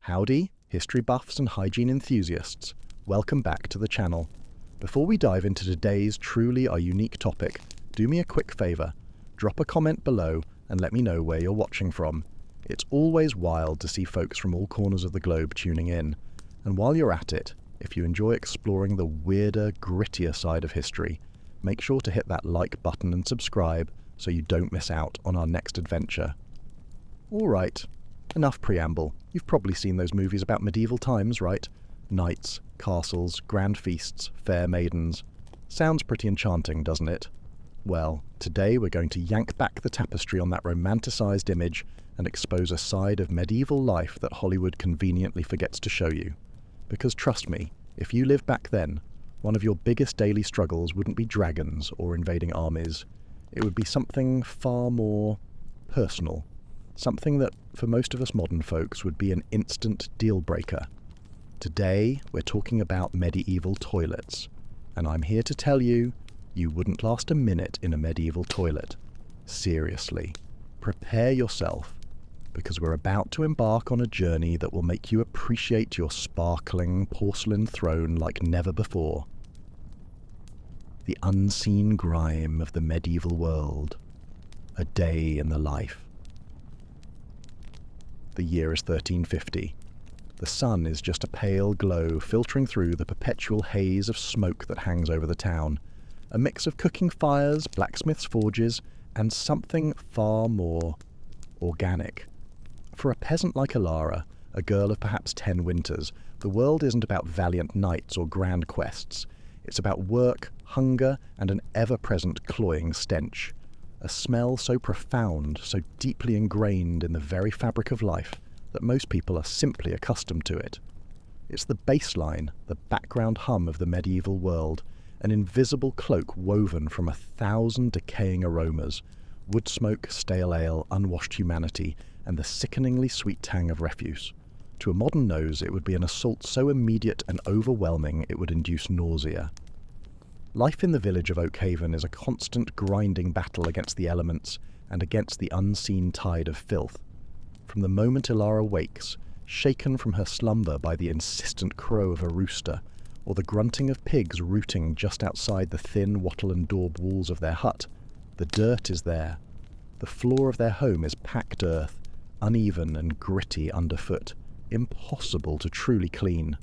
Howdy, history buffs and hygiene enthusiasts. Welcome back to the channel. Before we dive into today's truly unique topic, do me a quick favour. Drop a comment below and let me know where you're watching from. It's always wild to see folks from all corners of the globe tuning in. And while you're at it, if you enjoy exploring the weirder, grittier side of history, make sure to hit that like button and subscribe so you don't miss out on our next adventure. Alright, enough preamble. You've probably seen those movies about medieval times, right? Knights, castles, grand feasts, fair maidens. Sounds pretty enchanting, doesn't it? Well, today we're going to yank back the tapestry on that romanticised image and expose a side of medieval life that Hollywood conveniently forgets to show you. Because trust me, if you lived back then, one of your biggest daily struggles wouldn't be dragons or invading armies. It would be something far more personal. Something that, for most of us modern folks, would be an instant deal-breaker. Today, we're talking about medieval toilets. And I'm here to tell you, you wouldn't last a minute in a medieval toilet. Seriously, prepare yourself, because we're about to embark on a journey that will make you appreciate your sparkling porcelain throne like never before. The unseen grime of the medieval world. A day in the life. The year is 1350. The sun is just a pale glow filtering through the perpetual haze of smoke that hangs over the town. A mix of cooking fires, blacksmiths' forges, and something far more organic. For a peasant like Alara, a girl of perhaps 10 winters, the world isn't about valiant knights or grand quests. It's about work, hunger, and an ever-present cloying stench. A smell so profound, so deeply ingrained in the very fabric of life, that most people are simply accustomed to it. It's the baseline, the background hum of the medieval world, an invisible cloak woven from 1,000 decaying aromas, wood smoke, stale ale, unwashed humanity, and the sickeningly sweet tang of refuse. To a modern nose, it would be an assault so immediate and overwhelming it would induce nausea. Life in the village of Oakhaven is a constant grinding battle against the elements and against the unseen tide of filth. From the moment Alara wakes, shaken from her slumber by the insistent crow of a rooster, or the grunting of pigs rooting just outside the thin wattle and daub walls of their hut, the dirt is there. The floor of their home is packed earth, uneven and gritty underfoot, impossible to truly clean.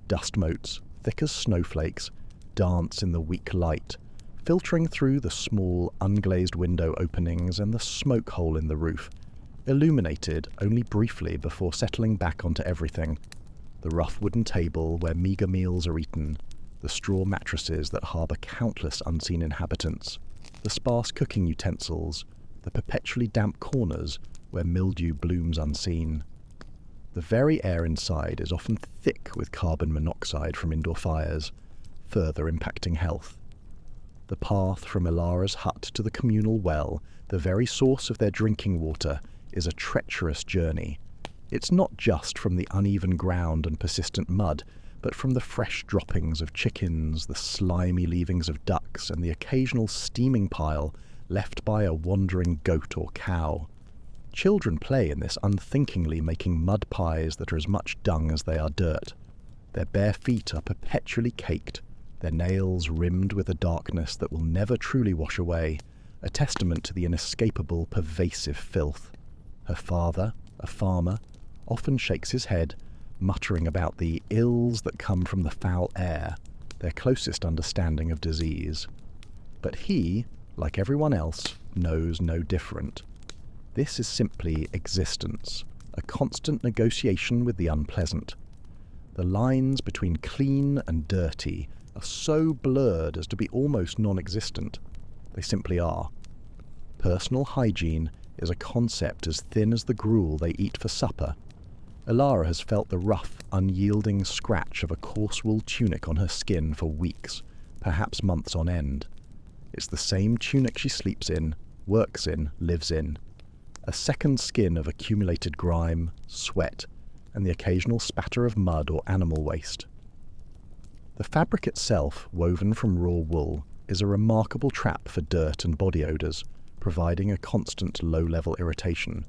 Dust motes, thick as snowflakes, dance in the weak light, filtering through the small, unglazed window openings and the smoke hole in the roof, illuminated only briefly before settling back onto everything. The rough wooden table where meagre meals are eaten, the straw mattresses that harbour countless unseen inhabitants, the sparse cooking utensils, the perpetually damp corners where mildew blooms unseen. The very air inside is often thick with carbon monoxide from indoor fires, further impacting health. The path from Alara's hut to the communal well, the very source of their drinking water, is a treacherous journey. It's not just from the uneven ground and persistent mud, but from the fresh droppings of chickens, the slimy leavings of ducks, and the occasional steaming pile left by a wandering goat or cow. Children play in this unthinkingly, making mud pies that are as much dung as they are dirt. Their bare feet are perpetually caked, their nails rimmed with a darkness that will never truly wash away, a testament to the inescapable, pervasive filth. Her father, a farmer, often shakes his head, muttering about the ills that come from the foul air, their closest understanding of disease. But he, like everyone else, knows no different. This is simply existence, a constant negotiation with the unpleasant. The lines between clean and dirty are so blurred as to be almost non-existent. They simply are. Personal hygiene is a concept as thin as the gruel they eat for supper. Alara has felt the rough, unyielding scratch of a coarse wool tunic on her skin for weeks, perhaps months on end. It's the same tunic she sleeps in, works in, lives in. A second skin of accumulated grime, sweat, and the occasional spatter of mud or animal waste. The fabric itself, woven from raw wool, is a remarkable trap for dirt and body odours, providing a constant low-level irritation.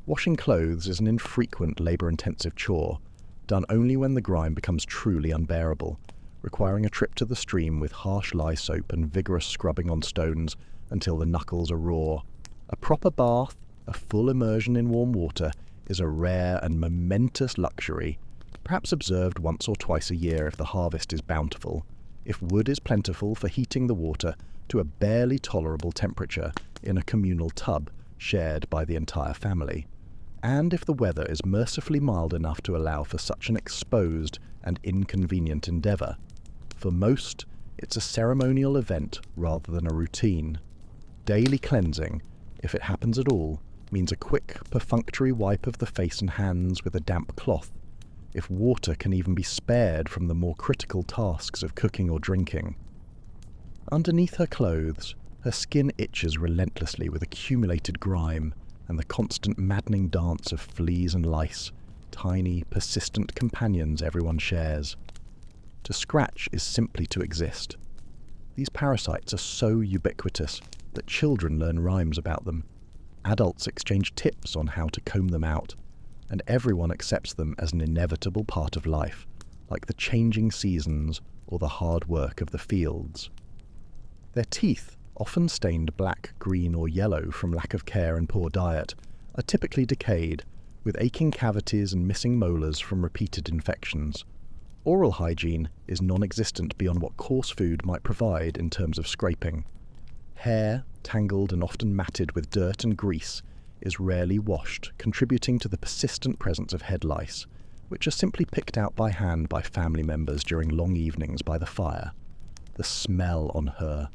Washing clothes is an infrequent labour-intensive chore, done only when the grime becomes truly unbearable, requiring a trip to the stream with harsh lye soap and vigorous scrubbing on stones until the knuckles are raw. A proper bath, a full immersion in warm water, is a rare and momentous luxury, perhaps observed once or twice a year if the harvest is bountiful, if wood is plentiful for heating the water to a barely tolerable temperature in a communal tub shared by the entire family, and if the weather is mercifully mild enough to allow for such an exposed and inconvenient endeavour. For most, it's a ceremonial event rather than a routine. Daily cleansing, if it happens at all, means a quick, perfunctory wipe of the face and hands with a damp cloth, if water can even be spared from the more critical tasks of cooking or drinking. Underneath her clothes, her skin itches relentlessly with accumulated grime and the constant maddening dance of fleas and lice, tiny, persistent companions everyone shares. To scratch is simply to exist. These parasites are so ubiquitous that children learn rhymes about them. Adults exchange tips on how to comb them out, and everyone accepts them as an inevitable part of life, like the changing seasons or the hard work of the fields. Their teeth, often stained black, green or yellow from lack of care and poor diet, are typically decayed, with aching cavities and missing molars from repeated infections. Oral hygiene is non-existent beyond what coarse food might provide in terms of scraping. Hair, tangled and often matted with dirt and grease, is rarely washed, contributing to the persistent presence of head lice, which are simply picked out by hand by family members during long evenings by the fire. The smell on her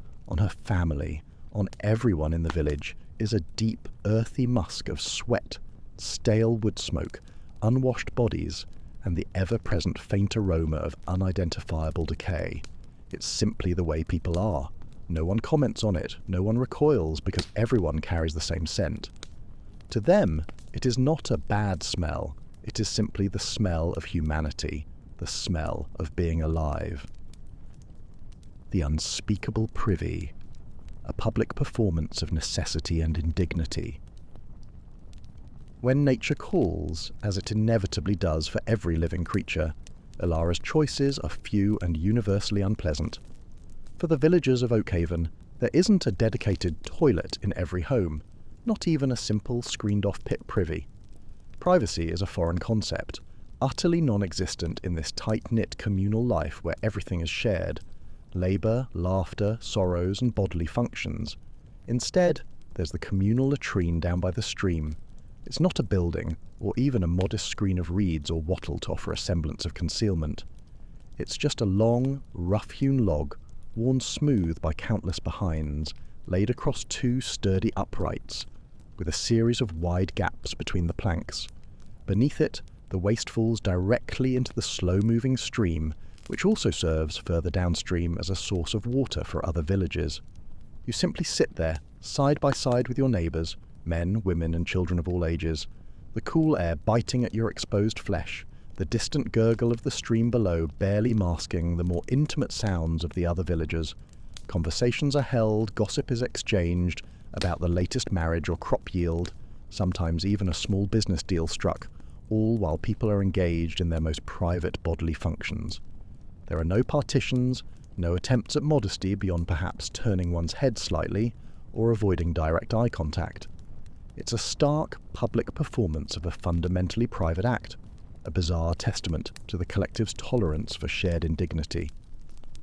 family, on everyone in the village, is a deep, earthy musk of sweat, stale wood smoke, unwashed bodies, and the ever-present faint aroma of unidentifiable decay. It's simply the way people are. No one comments on it, no one recoils, because everyone carries the same scent. To them, it is not a bad smell, it is simply the smell of humanity, the smell of being alive. The unspeakable privy, a public performance of necessity and indignity. When nature calls, as it inevitably does for every living creature, Ilara's choices are few and universally unpleasant. For the villagers of Oakhaven, there isn't a dedicated toilet in every home, not even a simple screened-off pit privy. Privacy is a foreign concept, utterly non-existent in this tight-knit communal life where everything is shared. Labour, laughter, sorrows and bodily functions. Instead, there's the communal latrine down by the stream. It's not a building, or even a modest screen of reeds or wattle to offer a semblance of concealment. It's just a long, rough-hewn log, worn smooth by countless behinds, laid across two sturdy uprights, with a series of wide gaps between the planks. Beneath it, the waste falls directly into the slow-moving stream, which also serves further downstream as a source of water for other villages. You simply sit there, side by side with your neighbours, men, women and children of all ages, the cool air biting at your exposed flesh, the distant gurgle of the stream below barely masking the more intimate sounds of the other villagers. Conversations are held, gossip is exchanged about the latest marriage or crop yield, sometimes even a small business deal struck, all while people are engaged in their most private bodily functions. There are no partitions, no attempts at modesty beyond perhaps turning one's head slightly or avoiding direct eye contact. It's a stark, public performance of a fundamentally private act, a bizarre testament to the collective's tolerance for shared indignity.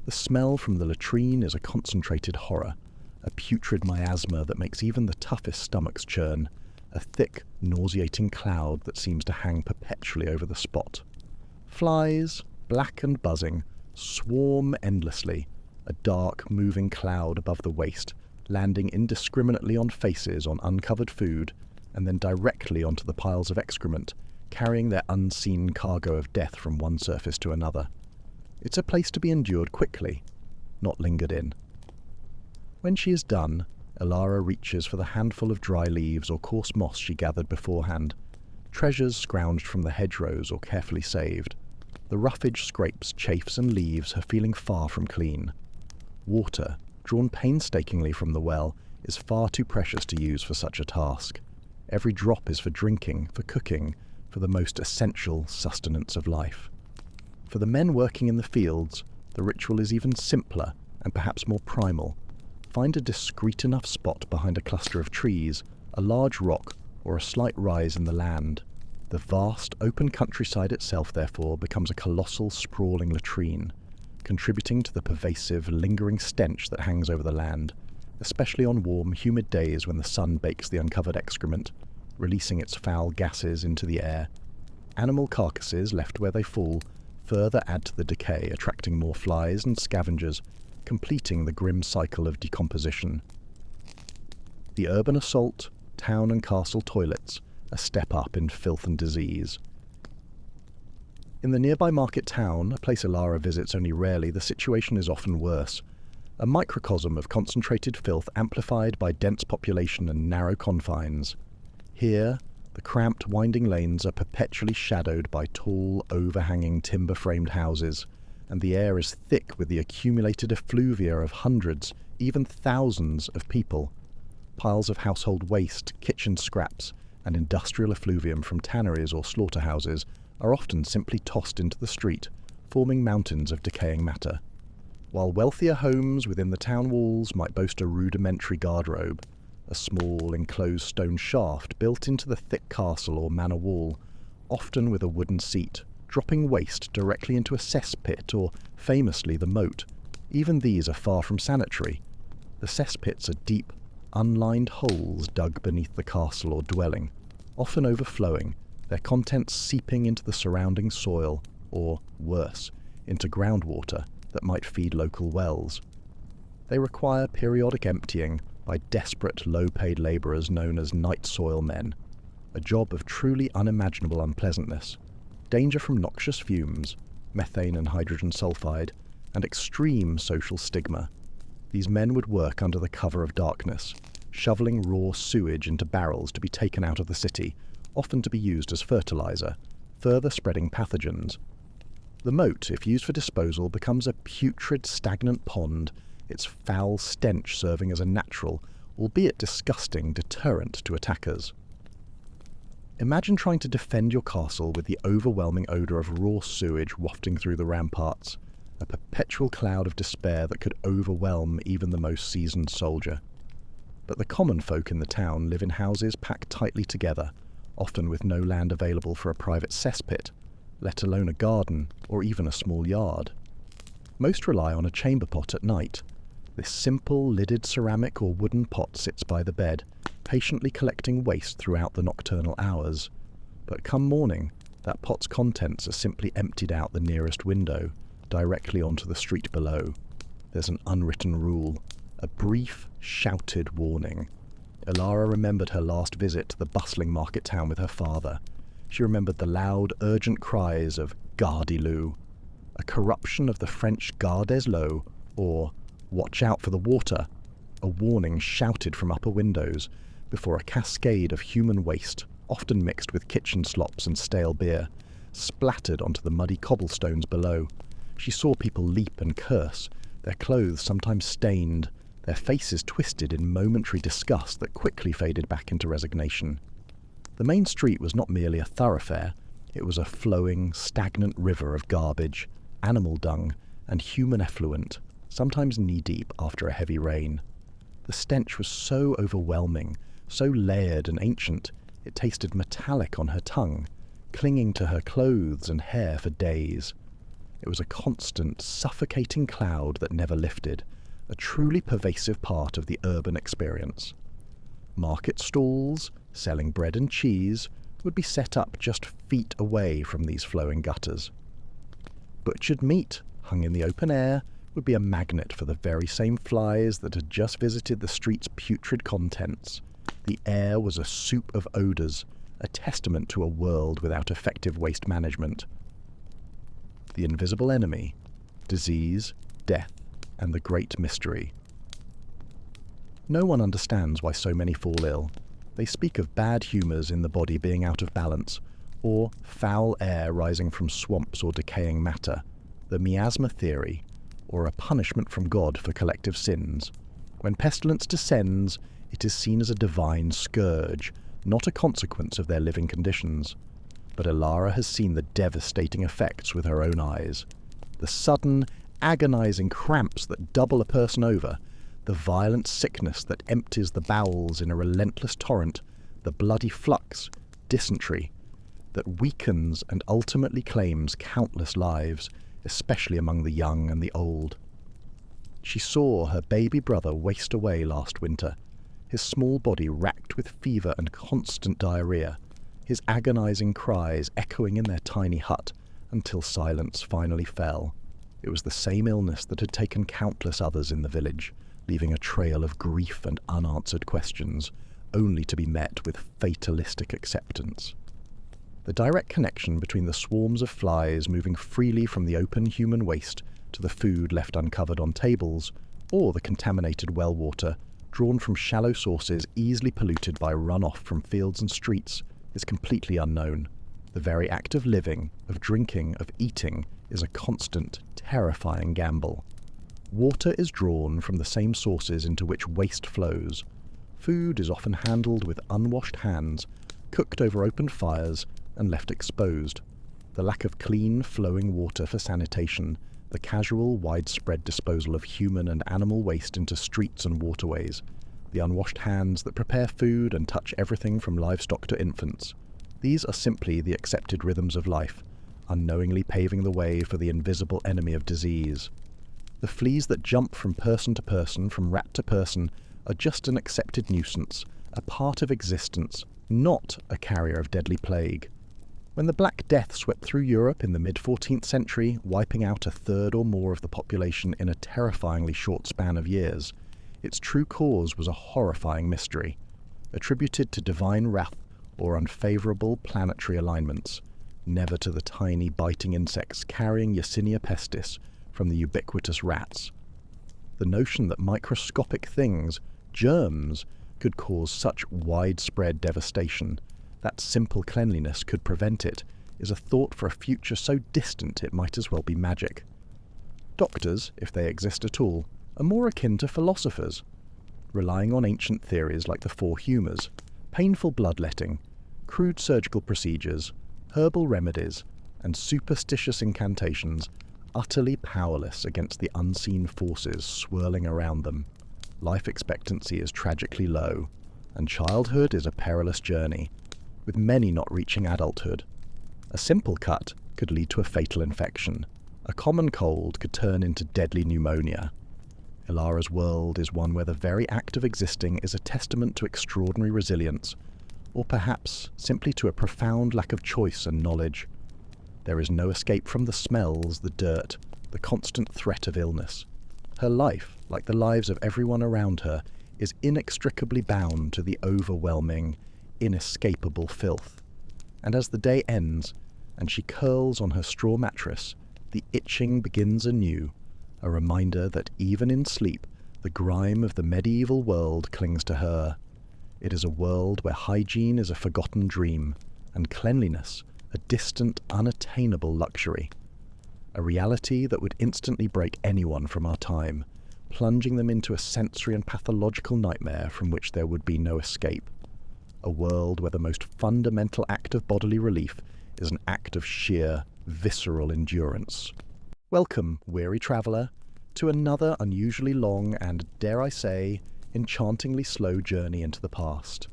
The smell from the latrine is a concentrated horror, a putrid miasma that makes even the toughest stomachs churn, a thick, nauseating cloud that seems to hang perpetually over the spot. Flies, black and buzzing, swarm endlessly, a dark, moving cloud above the waist, landing indiscriminately on faces on uncovered food, and then directly onto the piles of excrement, carrying their unseen cargo of death from one surface to another. It's a place to be endured quickly, not lingered in. When she is done, Ilara reaches for the handful of dry leaves or coarse moss she gathered beforehand, treasures scrounged from the hedgerows or carefully saved. The roughage scrapes, chafes and leaves her feeling far from clean. Water, drawn painstakingly from the well, is far too precious to use for such a task. Every drop is for drinking, for cooking, for the most essential sustenance of life. For the men working in the fields, the ritual is even simpler and perhaps more primal. Find a discreet enough spot behind a cluster of trees, a large rock, or a slight rise in the land. The vast, open countryside itself, therefore, becomes a colossal, sprawling latrine, contributing to the pervasive, lingering stench that hangs over the land, especially on warm, humid days when the sun bakes the uncovered excrement, releasing its foul gases into the air. Animal carcasses, left where they fall, further add to the decay, attracting more flies and scavengers, completing the grim cycle of decomposition. The urban assault, town and castle toilets, a step up in filth and disease. In the nearby market town, a place Alara visits only rarely, the situation is often worse. A microcosm of concentrated filth amplified by dense population and narrow confines. Here, the cramped, winding lanes are perpetually shadowed by tall, overhanging timber-framed houses, and the air is thick with the accumulated effluvia of hundreds, even thousands of people. Piles of household waste, kitchen scraps, and industrial effluvium from tanneries or slaughterhouses are often simply tossed into the street, forming mountains of decaying matter. While wealthier homes within the town walls might boast a rudimentary garderobe, a small enclosed stone shaft built into the thick castle or manor wall, often with a wooden seat, dropping waste directly into a cesspit or, famously, the moat. Even these are far from sanitary. The cesspits are deep, unlined holes dug beneath the castle or dwelling, often overflowing, their contents seeping into the surrounding soil, or, worse, into groundwater that might feed local wells. They require periodic emptying by desperate, low-paid labourers known as night soil men, a job of truly unimaginable unpleasantness, danger from noxious fumes, methane and hydrogen sulfide, and extreme social stigma. These men would work under the cover of darkness, shoveling raw sewage into barrels to be taken out of the city, often to be used as fertilizer, further spreading pathogens. The moat, if used for disposal, becomes a putrid, stagnant pond, its foul stench serving as a natural, albeit disgusting, deterrent to attackers. Imagine trying to defend your castle with the overwhelming odour of raw sewage wafting through the ramparts, a perpetual cloud of despair that could overwhelm even the most seasoned soldier. But the common folk in the town live in houses packed tightly together, often with no land available for a private cesspit, let alone a garden or even a small yard. Most rely on a chamber pot at night. This simple, lidded ceramic or wooden pot sits by the bed, patiently collecting waste throughout the nocturnal hours. But come morning, that pot's contents are simply emptied out the nearest window, directly onto the street below. There's an unwritten rule, a brief, shouted warning. Alara remembered her last visit to the bustling market town with her father. She remembered the loud, urgent cries of "Gardez-lou," a corruption of the French "Gardez-l'eau," or "Watch out for the water," a warning shouted from upper windows before a cascade of human waste, often mixed with kitchen slops and stale beer, splattered onto the muddy cobblestones below. She saw people leap and curse, their clothes sometimes stained, their faces twisted in momentary disgust that quickly faded back into resignation. The main street was not merely a thoroughfare, it was a flowing, stagnant river of garbage, animal dung, and human effluent, sometimes knee-deep after a heavy rain. The stench was so overwhelming, so layered and ancient, it tasted metallic on her tongue, clinging to her clothes and hair for days. It was a constant, suffocating cloud that never lifted, a truly pervasive part of the urban experience. Market stalls, selling bread and cheese, would be set up just feet away from these flowing gutters. Butchered meat, hung in the open air, would be a magnet for the very same flies that had just visited the street's putrid contents. The air was a soup of odours, a testament to a world without effective waste management. The invisible enemy, disease, death, and the great mystery. No one understands why so many fall ill. They speak of bad humours in the body being out of balance, or foul air rising from swamps or decaying matter, the miasma theory, or a punishment from God for collective sins. When pestilence descends, it is seen as a divine scourge, not a consequence of their living conditions. But Elara has seen the devastating effects with her own eyes. The sudden, agonizing cramps that double a person over, the violent sickness that empties the bowels in a relentless torrent, the bloody flux, dysentery, that weakens and ultimately claims countless lives, especially among the young and the old. She saw her baby brother waste away last winter, his small body racked with fever and constant diarrhea, his agonizing cries echoing in their tiny hut until silence finally fell. It was the same illness that had taken countless others in the village, leaving a trail of grief and unanswered questions, only to be met with fatalistic acceptance. The direct connection between the swarms of flies moving freely from the open human waste to the food left uncovered on tables, or the contaminated well water drawn from shallow sources easily polluted by runoff from fields and streets, is completely unknown. The very act of living, of drinking, of eating is a constant, terrifying gamble. Water is drawn from the same sources into which waste flows. Food is often handled with unwashed hands, cooked over open fires, and left exposed. The lack of clean, flowing water for sanitation, the casual, widespread disposal of human and animal waste into streets and waterways, the unwashed hands that prepare food and touch everything from livestock to infants. These are simply the accepted rhythms of life, unknowingly paving the way for the invisible enemy of disease. The fleas that jump from person to person, from rat to person, are just an accepted nuisance, a part of existence, not a carrier of deadly plague. When the Black Death swept through Europe in the mid-14th century, wiping out a third or more of the population in a terrifyingly short span of years, its true cause was a horrifying mystery, attributed to divine wrath or unfavourable planetary alignments, never to the tiny biting insects carrying Yersinia pestis from the ubiquitous rats. The notion that microscopic things, germs, could cause such widespread devastation, that simple cleanliness could prevent it, is a thought for a future so distant it might as well be magic. Doctors, if they exist at all, are more akin to philosophers, relying on ancient theories like the four humours, painful bloodletting, crude surgical procedures, herbal remedies, and superstitious incantations, utterly powerless against the unseen forces swirling around them. Life expectancy is tragically low, and childhood is a perilous journey, with many not reaching adulthood. A simple cut could lead to a fatal infection. A common cold could turn into deadly pneumonia. Elara's world is one where the very act of existing is a testament to extraordinary resilience, or perhaps simply to a profound lack of choice and knowledge. There is no escape from the smells, the dirt, the constant threat of illness. Her life, like the lives of everyone around her, is inextricably bound to the overwhelming, inescapable filth. And as the day ends, and she curls on her straw mattress, the itching begins anew, a reminder that even in sleep, the grime of the medieval world clings to her. It is a world where hygiene is a forgotten dream, and cleanliness a distant, unattainable luxury. A reality that would instantly break anyone from our time, plunging them into a sensory and pathological nightmare from which there would be no escape. A world where the most fundamental act of bodily relief is an act of sheer, visceral endurance. Welcome, weary traveller, to another unusually long and, dare I say, enchantingly slow journey into the past.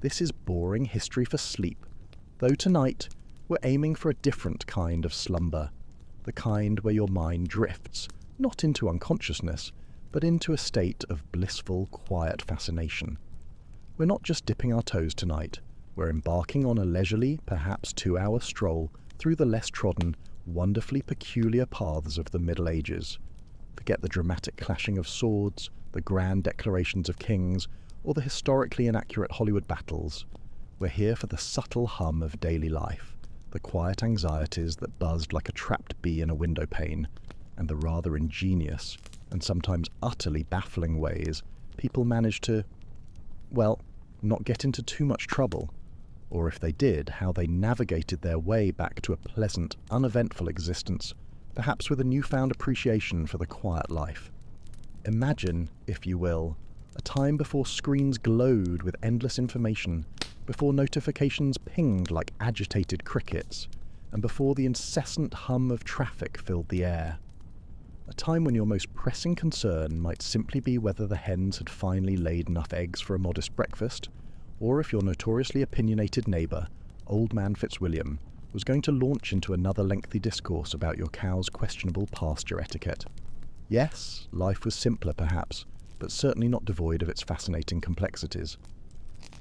This is boring history for sleep, though tonight we're aiming for a different kind of slumber, the kind where your mind drifts, not into unconsciousness, but into a state of blissful, quiet fascination. We're not just dipping our toes tonight, we're embarking on a leisurely, perhaps 2-hour stroll through the less trodden, wonderfully peculiar paths of the Middle Ages. Forget the dramatic clashing of swords, the grand declarations of kings, or the historically inaccurate Hollywood battles. We're here for the subtle hum of daily life, the quiet anxieties that buzzed like a trapped bee in a window pane, and the rather ingenious, and sometimes utterly baffling ways people manage to, well, not get into too much trouble, or if they did, how they navigated their way back to a pleasant, uneventful existence, perhaps with a newfound appreciation for the quiet life. Imagine, if you will, a time before screens glowed with endless information, before notifications pinged like agitated crickets, and before the incessant hum of traffic filled the air. A time when your most pressing concern might simply be whether the hens had finally laid enough eggs for a modest breakfast, or if your notoriously opinionated neighbour, Old Man Fitzwilliam, was going to launch into another lengthy discourse about your cow's questionable pasture etiquette. Yes, life was simpler perhaps, but certainly not devoid of its fascinating complexities.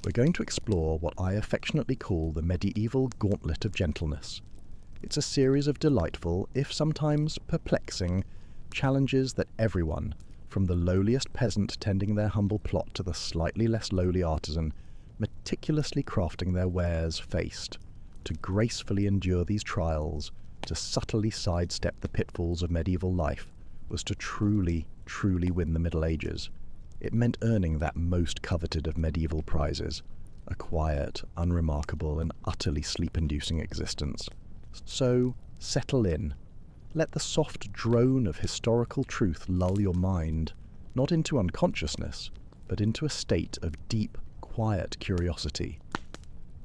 We're going to explore what I affectionately call the medieval gauntlet of gentleness. It's a series of delightful, if sometimes perplexing, challenges that everyone, from the lowliest peasant tending their humble plot to the slightly less lowly artisan, meticulously crafting their wares, faced. To gracefully endure these trials, to subtly sidestep the pitfalls of medieval life, was to truly, truly win the Middle Ages. It meant earning that most coveted of medieval prizes, a quiet, unremarkable, and utterly sleep-inducing existence. So, settle in. Let the soft drone of historical truth lull your mind, not into unconsciousness, but into a state of deep, quiet curiosity.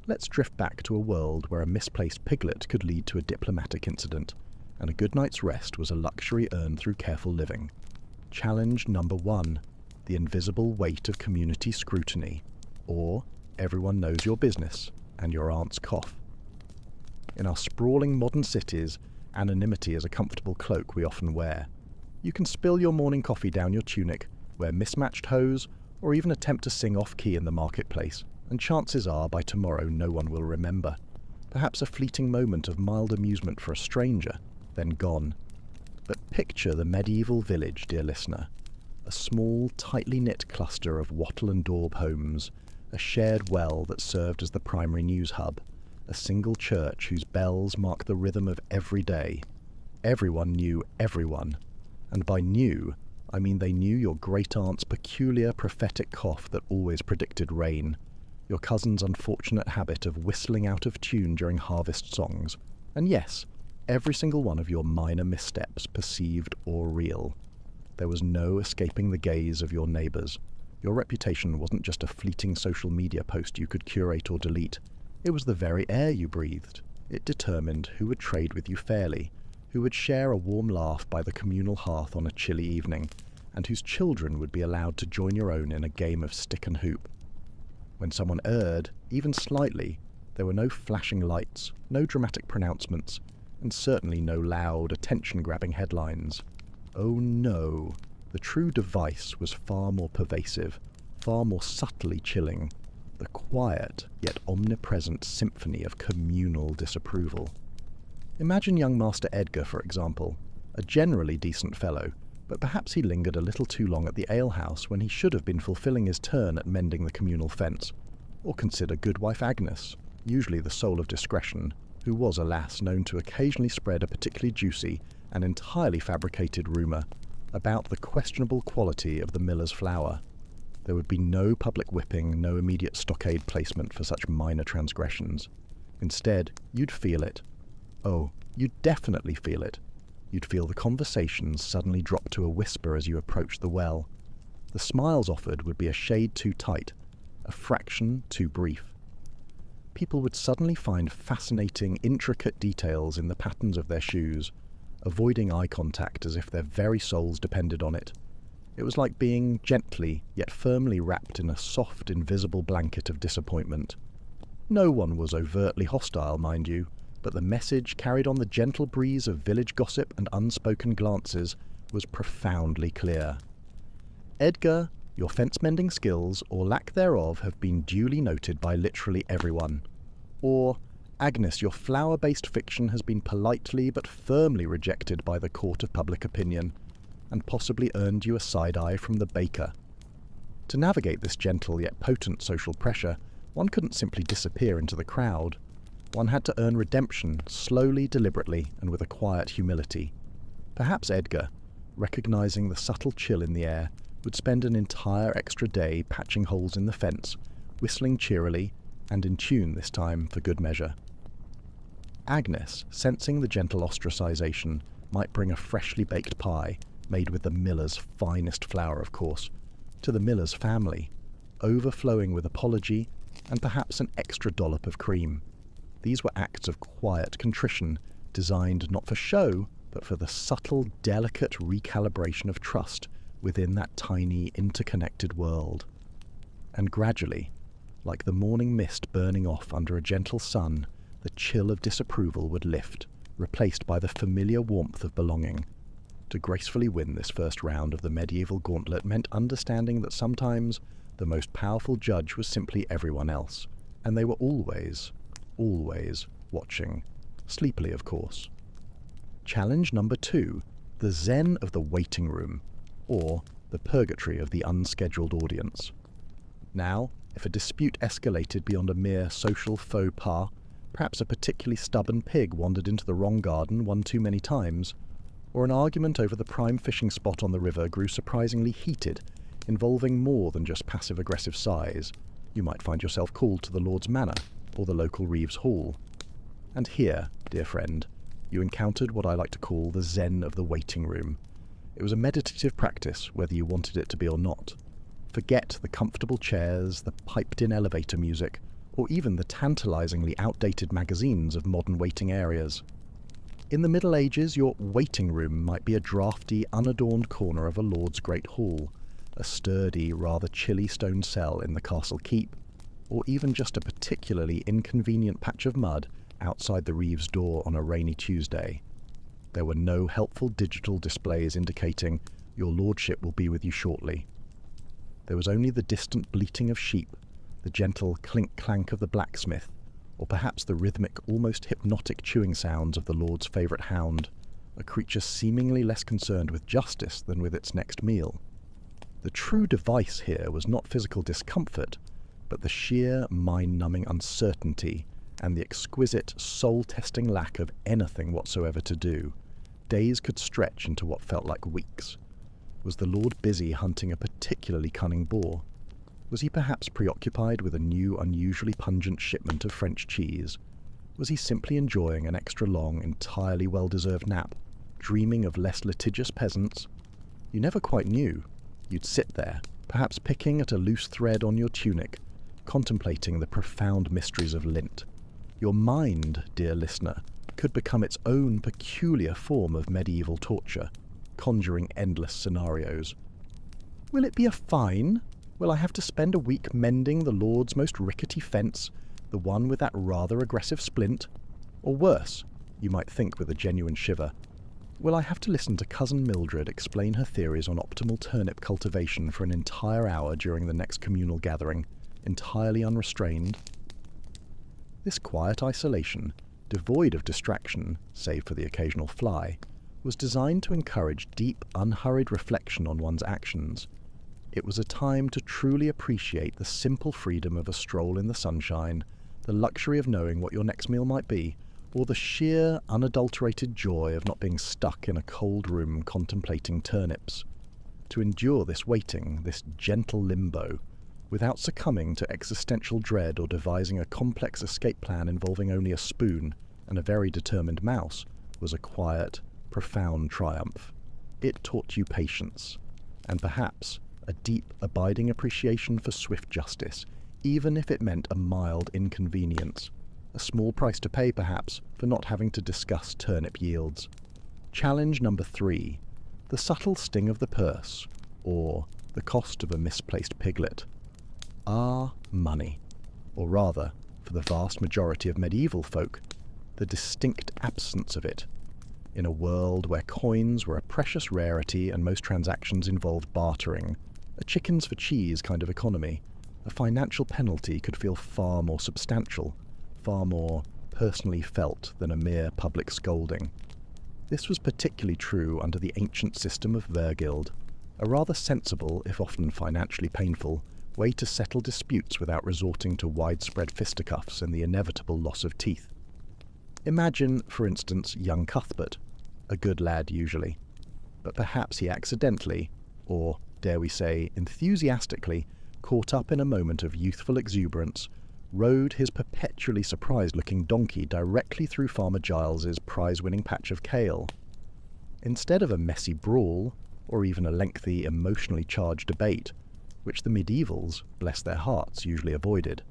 Let's drift back to a world where a misplaced piglet could lead to a diplomatic incident, and a good night's rest was a luxury earned through careful living. Challenge number 1, the invisible weight of community scrutiny, or everyone knows your business and your aunt's cough. In our sprawling modern cities, anonymity is a comfortable cloak we often wear. You can spill your morning coffee down your tunic, wear mismatched hose, or even attempt to sing off-key in the marketplace, and chances are by tomorrow no one will remember. Perhaps a fleeting moment of mild amusement for a stranger, then gone. But picture the medieval village, dear listener. A small, tightly knit cluster of wattle and daub homes, a shared well that served as the primary news hub, a single church whose bells mark the rhythm of every day. Everyone knew everyone, and by knew, I mean they knew your great-aunt's peculiar prophetic cough that always predicted rain, your cousin's unfortunate habit of whistling out of tune during harvest songs, and yes, every single one of your minor missteps, perceived or real. There was no escaping the gaze of your neighbours. Your reputation wasn't just a fleeting social media post you could curate or delete. It was the very air you breathed. It determined who would trade with you fairly, who would share a warm laugh by the communal hearth on a chilly evening, and whose children would be allowed to join your own in a game of stick and hoop. When someone erred, even slightly, there were no flashing lights, no dramatic pronouncements, and certainly no loud, attention-grabbing headlines. Oh no, the true device was far more pervasive, far more subtly chilling, the quiet yet omnipresent symphony of communal disapproval. Imagine young Master Edgar, for example, a generally decent fellow, but perhaps he lingered a little too long at the alehouse when he should have been fulfilling his turn at mending the communal fence. Or consider Goodwife Agnes, usually the soul of discretion, who was, alas, known to occasionally spread a particularly juicy and entirely fabricated rumour about the questionable quality of the miller's flour. There would be no public whipping, no immediate stockade placement for such minor transgressions. Instead, you'd feel it. Oh, you'd definitely feel it. You'd feel the conversations suddenly drop to a whisper as you approached the well. The smiles offered would be a shade too tight, a fraction too brief. People would suddenly find fascinating, intricate details in the patterns of their shoes, avoiding eye contact as if their very souls depended on it. It was like being gently, yet firmly wrapped in a soft, invisible blanket of disappointment. No one was overtly hostile, mind you, but the message carried on the gentle breeze of village gossip and unspoken glances was profoundly clear. Edgar, your fence-mending skills, or lack thereof, have been duly noted by literally everyone. Or, Agnes, your flower-based fiction has been politely but firmly rejected by the court of public opinion, and possibly earned you a side-eye from the baker. To navigate this gentle yet potent social pressure, one couldn't simply disappear into the crowd. One had to earn redemption, slowly, deliberately, and with a quiet humility. Perhaps Edgar, recognizing the subtle chill in the air, would spend an entire extra day patching holes in the fence, whistling cheerily, and in tune this time for good measure. Agnes, sensing the gentle ostracization, might bring a freshly baked pie, made with the miller's finest flour, of course, to the miller's family, overflowing with apology, and perhaps an extra dollop of cream. These were acts of quiet contrition, designed not for show, but for the subtle, delicate recalibration of trust within that tiny, interconnected world. And gradually, like the morning mist burning off under a gentle sun, the chill of disapproval would lift, replaced by the familiar warmth of belonging. To gracefully win this first round of the medieval gauntlet meant understanding that sometimes the most powerful judge was simply everyone else, and they were always watching, sleepily of course. Challenge number 2, the zen of the waiting room, or the purgatory of the unscheduled audience. Now, if a dispute escalated beyond a mere social faux pas, perhaps a particularly stubborn pig wandered into the wrong garden one too many times, or an argument over the prime fishing spot on the river grew surprisingly heated, involving more than just passive-aggressive sighs, you might find yourself called to the Lord's Manor or the local Reeves Hall. And here, dear friend, you encountered what I like to call the zen of the waiting room. It was a meditative practice, whether you wanted it to be or not. Forget the comfortable chairs, the piped-in elevator music, or even the tantalizingly outdated magazines of modern waiting areas. In the Middle Ages, your waiting room might be a drafty, unadorned corner of a lord's great hall, a sturdy, rather chilly stone cell in the castle keep, or even just a particularly inconvenient patch of mud outside the Reeves' door on a rainy Tuesday. There were no helpful digital displays indicating, "Your lordship will be with you shortly." There was only the distant bleating of sheep, the gentle clink-clank of the blacksmith, or perhaps the rhythmic, almost hypnotic chewing sounds of the lord's favourite hound, a creature seemingly less concerned with justice than with its next meal. The true device here was not physical discomfort, but the sheer, mind-numbing uncertainty and the exquisite, soul-testing lack of anything whatsoever to do. Days could stretch into what felt like weeks. Was the lord busy hunting a particularly cunning boar? Was he perhaps preoccupied with a new, unusually pungent shipment of French cheese? Was he simply enjoying an extra long, entirely well-deserved nap, dreaming of less litigious peasants? You never quite knew. You'd sit there, perhaps picking at a loose thread on your tunic, contemplating the profound mysteries of lint. Your mind, dear listener, could become its own peculiar form of medieval torture, conjuring endless scenarios. Will it be a fine? Will I have to spend a week mending the Lord's most rickety fence, the one with that rather aggressive splint? Or worse, you might think with a genuine shiver, will I have to listen to Cousin Mildred explain her theories on optimal turnip cultivation for an entire hour during the next communal gathering, entirely unrestrained? This quiet isolation, devoid of distraction, save for the occasional fly, was designed to encourage deep, unhurried reflection on one's actions. It was a time to truly appreciate the simple freedom of a stroll in the sunshine, the luxury of knowing what your next meal might be, or the sheer, unadulterated joy of not being stuck in a cold room contemplating turnips. To endure this waiting, this gentle limbo, without succumbing to existential dread or devising a complex escape plan involving only a spoon and a very determined mouse, was a quiet, profound triumph. It taught you patience, and perhaps a deep, abiding appreciation for swift justice, even if it meant a mild inconvenience. A small price to pay, perhaps, for not having to discuss turnip yields. Challenge number 3. The subtle sting of the purse, or the cost of a misplaced piglet. Money. Or rather, for the vast majority of medieval folk, the distinct absence of it. In a world where coins were a precious rarity and most transactions involved bartering, a chickens for cheese kind of economy, a financial penalty could feel far more substantial, far more personally felt than a mere public scolding. This was particularly true under the ancient system of Vergild, a rather sensible, if often financially painful, way to settle disputes without resorting to widespread fisticuffs and the inevitable loss of teeth. Imagine, for instance, young Cuthbert, a good lad usually, but perhaps he accidentally, or dare we say enthusiastically, caught up in a moment of youthful exuberance, rode his perpetually surprised-looking donkey directly through Farmer Giles's prize-winning patch of kale. Instead of a messy brawl, or even a lengthy, emotionally charged debate, which the medievals, bless their hearts, usually avoided,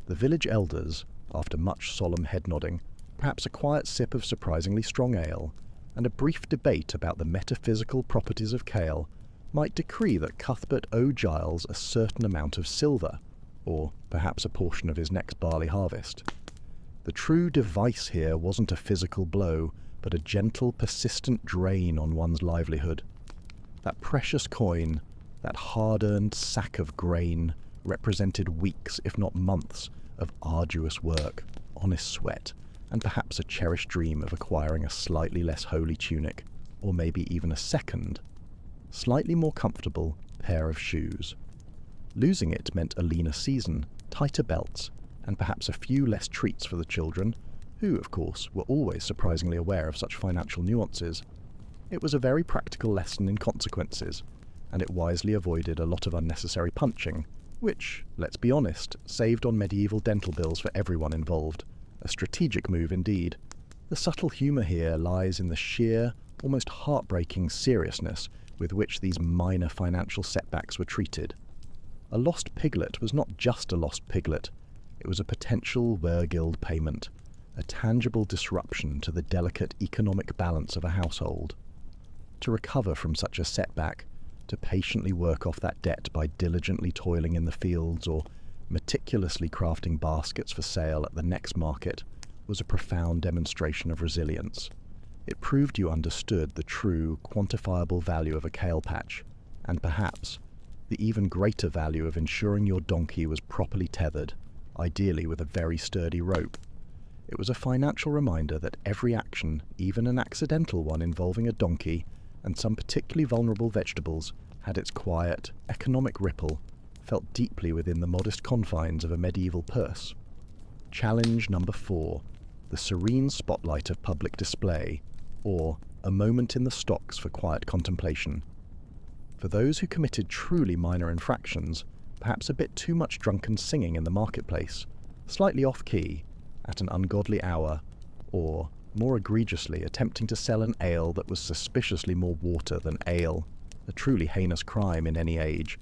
The village elders, after much solemn head-nodding, perhaps a quiet sip of surprisingly strong ale, and a brief debate about the metaphysical properties of kale, might decree that Cuthbert owed Giles a certain amount of silver, or perhaps a portion of his next barley harvest. The true device here wasn't a physical blow, but a gentle, persistent drain on one's livelihood. That precious coin, that hard-earned sack of grain, represented weeks, if not months, of arduous work, honest sweat, and perhaps a cherished dream of acquiring a slightly less holy tunic, or maybe even a second, slightly more comfortable pair of shoes. Losing it meant a leaner season, tighter belts, and perhaps a few less treats for the children, who, of course, were always surprisingly aware of such financial nuances. It was a very practical lesson in consequences, and it wisely avoided a lot of unnecessary punching, which, let's be honest, saved on medieval dental bills for everyone involved. A strategic move indeed. The subtle humour here lies in the sheer, almost heartbreaking seriousness with which these minor financial setbacks were treated. A lost piglet was not just a lost piglet. It was a potential Wergild payment, a tangible disruption to the delicate economic balance of a household. To recover from such a setback, to patiently work off that debt by diligently toiling in the fields or meticulously crafting baskets for sale at the next market, was a profound demonstration of resilience. It proved you understood the true, quantifiable value of a kale patch, and perhaps the even greater value of ensuring your donkey was properly tethered, ideally with a very sturdy rope. It was a financial reminder that every action, even an accidental one involving a donkey and some particularly vulnerable vegetables, had its quiet, economic ripple, felt deeply within the modest confines of a medieval purse. Challenge number 4, the serene spotlight of public display, or a moment in the stocks for quiet contemplation. For those who committed truly minor infractions, perhaps a bit too much drunken singing in the marketplace, slightly off-key, at an ungodly hour, or, more egregiously, attempting to sell an ale that was suspiciously more water than ale, a truly heinous crime in any age.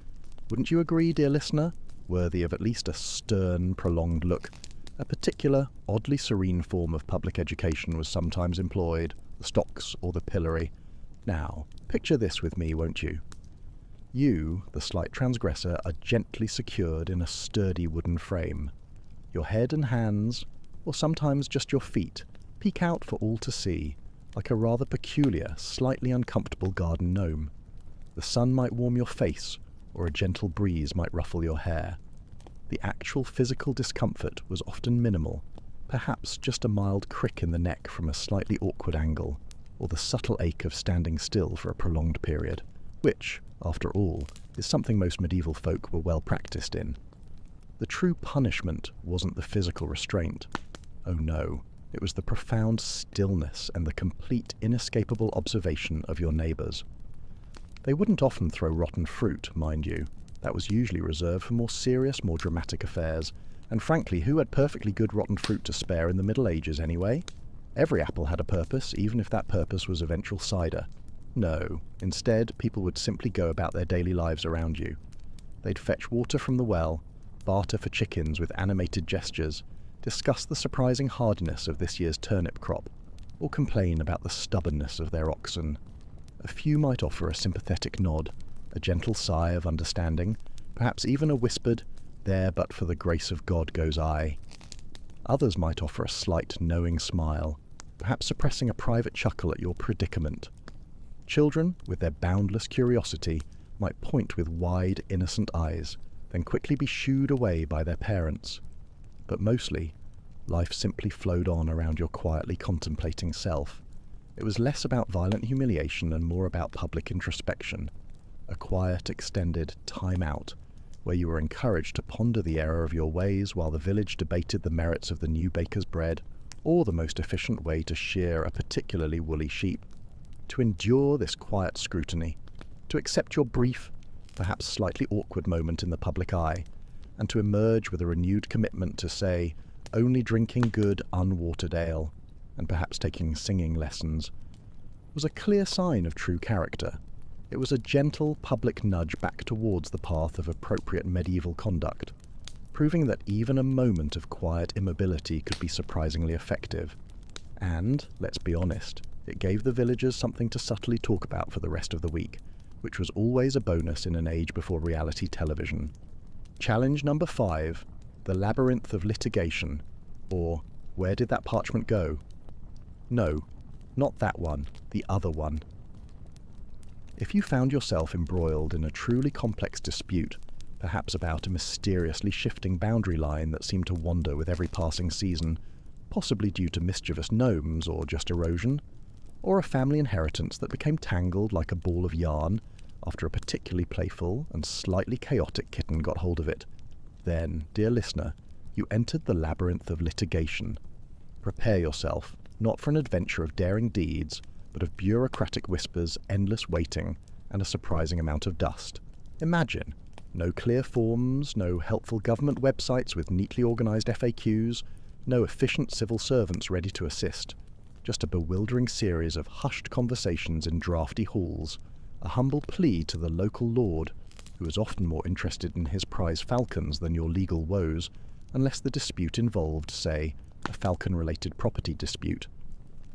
Wouldn't you agree, dear listener? Worthy of at least a stern, prolonged look. A particular, oddly serene form of public education was sometimes employed, the stocks or the pillory. Now, picture this with me, won't you? You, the slight transgressor, are gently secured in a sturdy wooden frame. Your head and hands, or sometimes just your feet, peek out for all to see, like a rather peculiar, slightly uncomfortable garden gnome. The sun might warm your face, or a gentle breeze might ruffle your hair. The actual physical discomfort was often minimal, perhaps just a mild crick in the neck from a slightly awkward angle, or the subtle ache of standing still for a prolonged period, which, after all, is something most medieval folk were well practiced in. The true punishment wasn't the physical restraint. Oh no, it was the profound stillness and the complete inescapable observation of your neighbours. They wouldn't often throw rotten fruit, mind you. That was usually reserved for more serious, more dramatic affairs, and frankly, who had perfectly good rotten fruit to spare in the Middle Ages anyway? Every apple had a purpose, even if that purpose was eventual cider. No, instead, people would simply go about their daily lives around you. They'd fetch water from the well, barter for chickens with animated gestures, discuss the surprising hardiness of this year's turnip crop, or complain about the stubbornness of their oxen. A few might offer a sympathetic nod, a gentle sigh of understanding, perhaps even a whispered, "There but for the grace of God goes I." Others might offer a slight, knowing smile, perhaps suppressing a private chuckle at your predicament. Children, with their boundless curiosity, might point with wide, innocent eyes, then quickly be shooed away by their parents. But mostly, life simply flowed on around your quietly contemplating self. It was less about violent humiliation and more about public introspection, a quiet, extended time out, where you were encouraged to ponder the error of your ways while the village debated the merits of the new baker's bread, or the most efficient way to shear a particularly woolly sheep. To endure this quiet scrutiny, to accept your brief, perhaps slightly awkward moment in the public eye, and to emerge with a renewed commitment to say, only drinking good, unwatered ale, and perhaps taking singing lessons, was a clear sign of true character. It was a gentle public nudge back towards the path of appropriate medieval conduct. proving that even a moment of quiet immobility could be surprisingly effective. And, let's be honest, it gave the villagers something to subtly talk about for the rest of the week, which was always a bonus in an age before reality television. Challenge number 5, the labyrinth of litigation, or where did that parchment go? No, not that one, the other one. If you found yourself embroiled in a truly complex dispute, perhaps about a mysteriously shifting boundary line that seemed to wander with every passing season, possibly due to mischievous gnomes or just erosion, or a family inheritance that became tangled like a ball of yarn after a particularly playful and slightly chaotic kitten got hold of it, then, dear listener, you entered the labyrinth of litigation. Prepare yourself, not for an adventure of daring deeds, but of bureaucratic whispers, endless waiting, and a surprising amount of dust. Imagine, no clear forms, no helpful government websites with neatly organised FAQs, no efficient civil servants ready to assist. Just a bewildering series of hushed conversations in drafty halls, a humble plea to the local lord, who is often more interested in his prize falcons than your legal woes, unless the dispute involved, say, a falcon-related property dispute,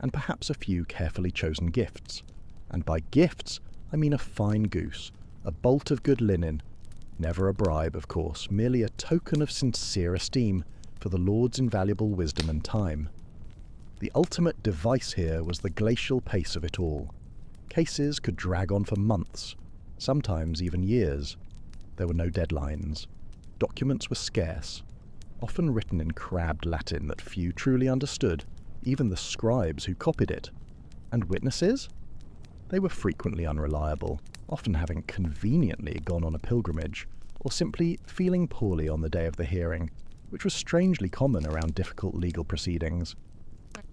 and perhaps a few carefully chosen gifts. And by gifts, I mean a fine goose, a bolt of good linen, never a bribe, of course, merely a token of sincere esteem for the Lord's invaluable wisdom and time. The ultimate device here was the glacial pace of it all. Cases could drag on for months, sometimes even years. There were no deadlines. Documents were scarce, often written in crabbed Latin that few truly understood, even the scribes who copied it. And witnesses? They were frequently unreliable, often having conveniently gone on a pilgrimage, or simply feeling poorly on the day of the hearing, which was strangely common around difficult legal proceedings.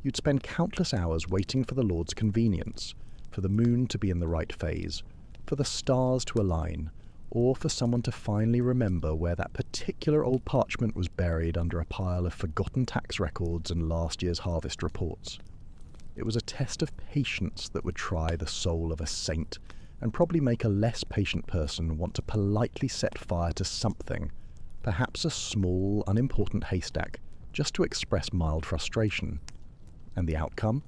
You'd spend countless hours waiting for the Lord's convenience, for the moon to be in the right phase, for the stars to align, or for someone to finally remember where that particular old parchment was buried under a pile of forgotten tax records and last year's harvest reports. It was a test of patience that would try the soul of a saint, and probably make a less patient person want to politely set fire to something, perhaps a small, unimportant haystack, just to express mild frustration. And the outcome?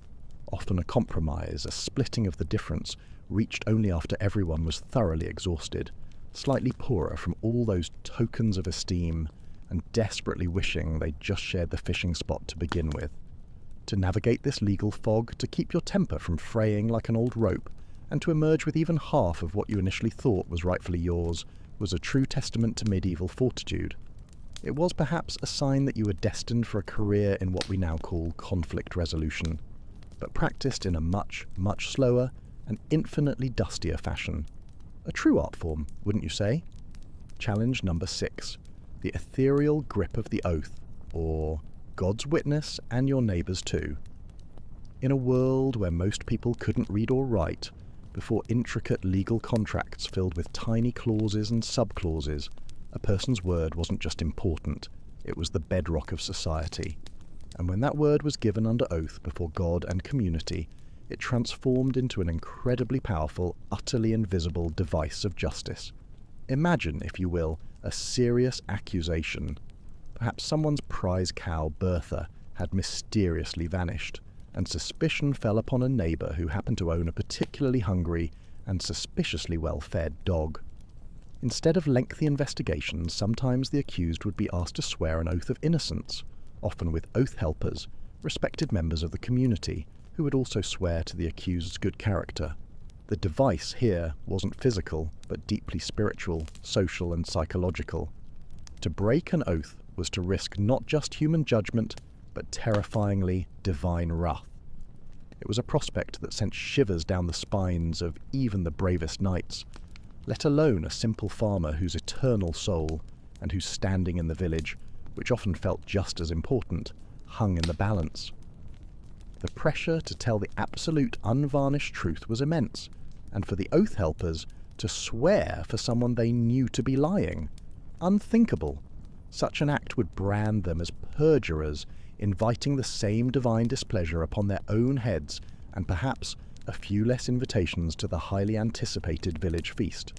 Often a compromise, a splitting of the difference, reached only after everyone was thoroughly exhausted, slightly poorer from all those tokens of esteem, and desperately wishing they'd just shared the fishing spot to begin with. To navigate this legal fog, to keep your temper from fraying like an old rope, and to emerge with even half of what you initially thought was rightfully yours, was a true testament to medieval fortitude. It was perhaps a sign that you were destined for a career in what we now call conflict resolution, but practiced in a much, much slower and infinitely dustier fashion. A true art form, wouldn't you say? Challenge number 6, the ethereal grip of the oath, or God's witness and your neighbours too. In a world where most people couldn't read or write, before intricate legal contracts filled with tiny clauses and sub-clauses, a person's word wasn't just important, it was the bedrock of society. And when that word was given under oath before God and community, it transformed into an incredibly powerful, utterly invisible device of justice. Imagine, if you will, a serious accusation. Perhaps someone's prize cow, Bertha, had mysteriously vanished, and suspicion fell upon a neighbour who happened to own a particularly hungry and suspiciously well-fed dog. Instead of lengthy investigations, sometimes the accused would be asked to swear an oath of innocence, often with oath helpers, respected members of the community, who would also swear to the accused's good character. The device here wasn't physical, but deeply spiritual, social and psychological. To break an oath was to risk not just human judgment, but terrifyingly divine wrath. It was a prospect that sent shivers down the spines of even the bravest knights, let alone a simple farmer whose eternal soul, and whose standing in the village, which often felt just as important, hung in the balance. The pressure to tell the absolute unvarnished truth was immense, and for the oath helpers to swear for someone they knew to be lying. Unthinkable. Such an act would brand them as perjurers, inviting the same divine displeasure upon their own heads, and perhaps a few less invitations to the highly anticipated village feast.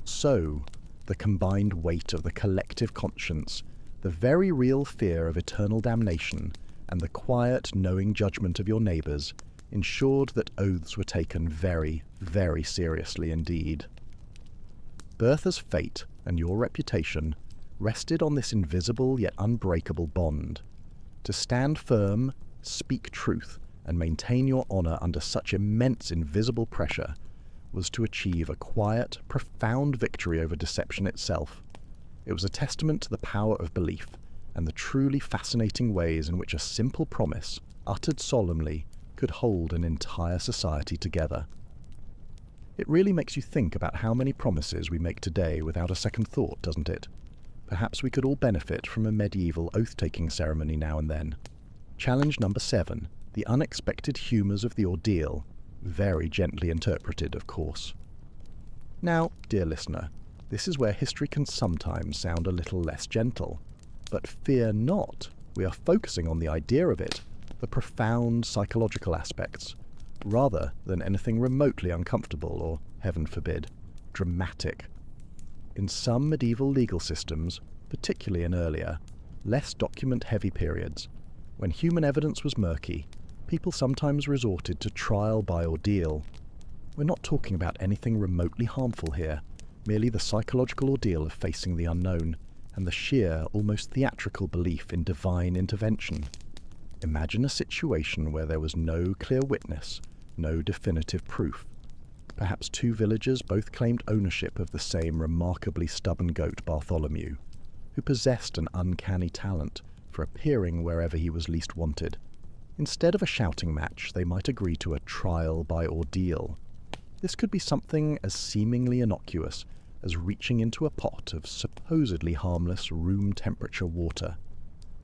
So, the combined weight of the collective conscience, The very real fear of eternal damnation and the quiet, knowing judgment of your neighbours ensured that oaths were taken very, very seriously indeed. Bertha's fate and your reputation rested on this invisible yet unbreakable bond. To stand firm, speak truth, and maintain your honour under such immense invisible pressure was to achieve a quiet, profound victory over deception itself. It was a testament to the power of belief and the truly fascinating ways in which a simple promise, uttered solemnly, could hold an entire society together. It really makes you think about how many promises we make today without a second thought, doesn't it? Perhaps we could all benefit from a medieval oath-taking ceremony now and then. Challenge number 7, the unexpected humours of the ordeal, very gently interpreted, of course. Now, dear listener, this is where history can sometimes sound a little less gentle. But fear not, we are focusing on the idea of it, the profound psychological aspects, rather than anything remotely uncomfortable or, heaven forbid, dramatic. In some medieval legal systems, particularly in earlier, less document-heavy periods, when human evidence was murky, people sometimes resorted to trial by ordeal. We're not talking about anything remotely harmful here, merely the psychological ordeal of facing the unknown, and the sheer, almost theatrical belief in divine intervention. Imagine a situation where there was no clear witness, no definitive proof. Perhaps 2 villagers both claimed ownership of the same remarkably stubborn goat Bartholomew, who possessed an uncanny talent for appearing wherever he was least wanted. Instead of a shouting match, they might agree to a trial by ordeal. This could be something as seemingly innocuous as reaching into a pot of supposedly harmless room-temperature water.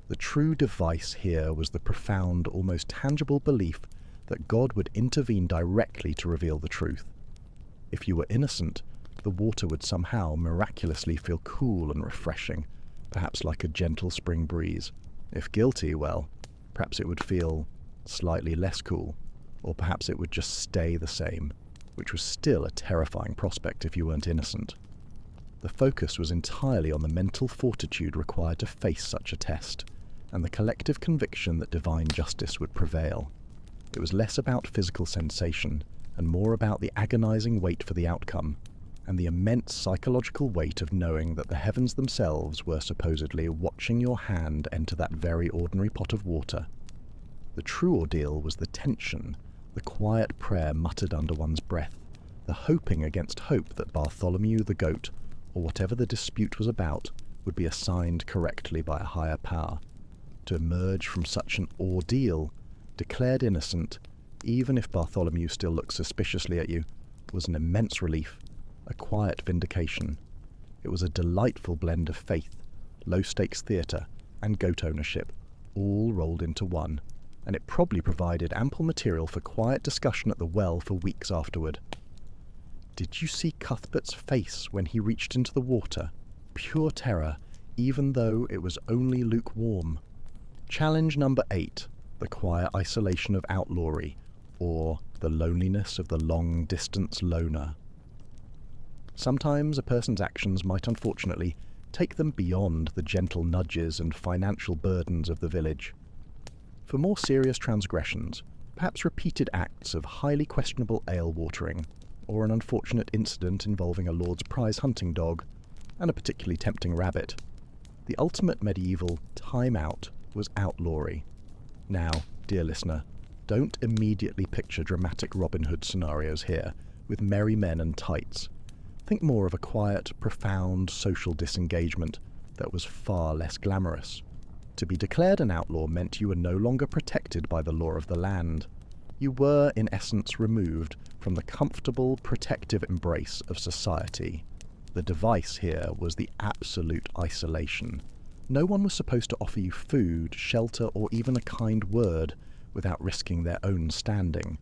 The true device here was the profound, almost tangible belief that God would intervene directly to reveal the truth. If you were innocent, the water would somehow miraculously feel cool and refreshing, perhaps like a gentle spring breeze. If guilty, well, perhaps it would feel slightly less cool, or perhaps it would just stay the same, which was still a terrifying prospect if you weren't innocent. The focus was entirely on the mental fortitude required to face such a test, and the collective conviction that divine justice would prevail. It was less about physical sensation, and more about the agonizing wait for the outcome, and the immense psychological weight of knowing that the heavens themselves were supposedly watching your hand enter that very ordinary pot of water. The true ordeal was the tension, the quiet prayer muttered under one's breath, the hoping against hope that Bartholomew the goat, or whatever the dispute was about, would be assigned correctly by a higher power. To emerge from such an ordeal, declared innocent, even if Bartholomew still looked suspiciously at you, was an immense relief, a quiet vindication. It was a delightful blend of faith, low-stakes theatre, and goat ownership, all rolled into one, and it probably provided ample material for quiet discussion at the well for weeks afterward. Did you see Cuthbert's face when he reached into the water? Pure terror, even though it was only lukewarm. Challenge number 8, the quiet isolation of outlawry, or the loneliness of the long-distance loner. Sometimes a person's actions might unfortunately take them beyond the gentle nudges and financial burdens of the village. For more serious transgressions, perhaps repeated acts of highly questionable ale-watering, or an unfortunate incident involving a lord's prize hunting dog, and a particularly tempting rabbit, the ultimate medieval time-out was outlawry. Now, dear listener, don't immediately picture dramatic Robin Hood scenarios here, with merry men and tights. Think more of a quiet, profound social disengagement that was far less glamorous. To be declared an outlaw meant you were no longer protected by the law of the land. You were, in essence, removed from the comfortable, protective embrace of society. The device here was the absolute isolation. No one was supposed to offer you food, shelter, or even a kind word without risking their own standing.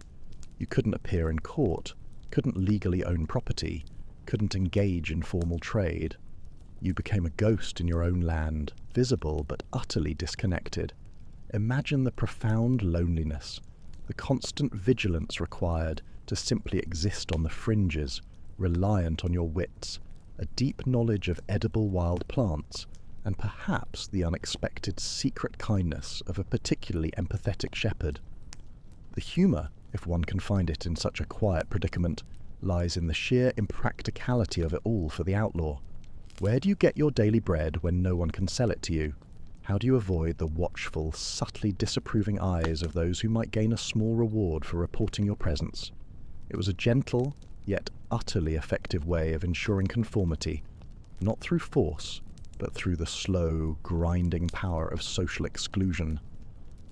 You couldn't appear in court, couldn't legally own property, couldn't engage in formal trade. You became a ghost in your own land, visible but utterly disconnected. Imagine the profound loneliness, the constant vigilance required to simply exist on the fringes, reliant on your wits, a deep knowledge of edible wild plants, and perhaps the unexpected secret kindness of a particularly empathetic shepherd. The humour, if one can find it in such a quiet predicament, lies in the sheer impracticality of it all for the outlaw. Where do you get your daily bread when no one can sell it to you? How do you avoid the watchful, subtly disapproving eyes of those who might gain a small reward for reporting your presence? It was a gentle, yet utterly effective way of ensuring conformity, not through force, but through the slow, grinding power of social exclusion.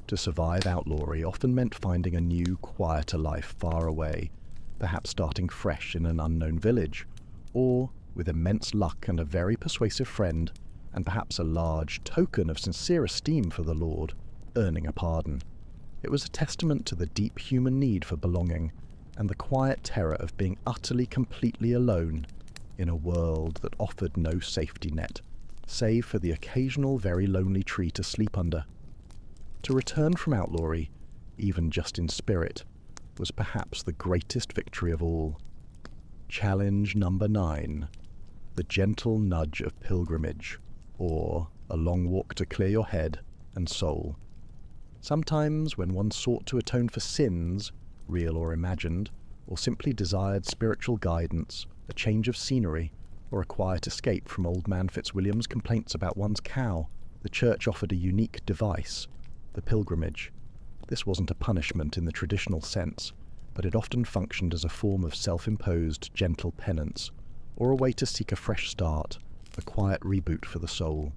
To survive outlawry often meant finding a new, quieter life far away, perhaps starting fresh in an unknown village, or, with immense luck and a very persuasive friend, and perhaps a large token of sincere esteem for the Lord, earning a pardon. It was a testament to the deep human need for belonging, and the quiet terror of being utterly, completely alone in a world that offered no safety net, save for the occasional very lonely tree to sleep under. To return from outlawry, even just in spirit, was perhaps the greatest victory of all. Challenge number 9. The gentle nudge of pilgrimage, or a long walk to clear your head and soul. Sometimes when one sought to atone for sins, real or imagined, or simply desired spiritual guidance, a change of scenery, or a quiet escape from old man Fitzwilliam's complaints about one's cow, the church offered a unique device, the pilgrimage. This wasn't a punishment in the traditional sense, but it often functioned as a form of self-imposed gentle penance, or a way to seek a fresh start, a quiet reboot for the soul.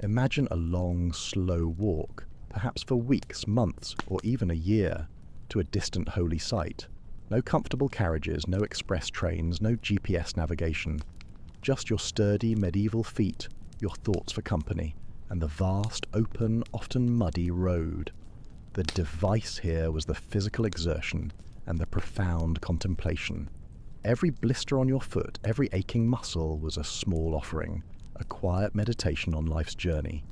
Imagine a long, slow walk, perhaps for weeks, months, or even a year, to a distant holy site. No comfortable carriages, no express trains, no GPS navigation. Just your sturdy medieval feet, your thoughts for company, and the vast, open, often muddy road. The device here was the physical exertion and the profound contemplation. Every blister on your foot, every aching muscle was a small offering, a quiet meditation on life's journey.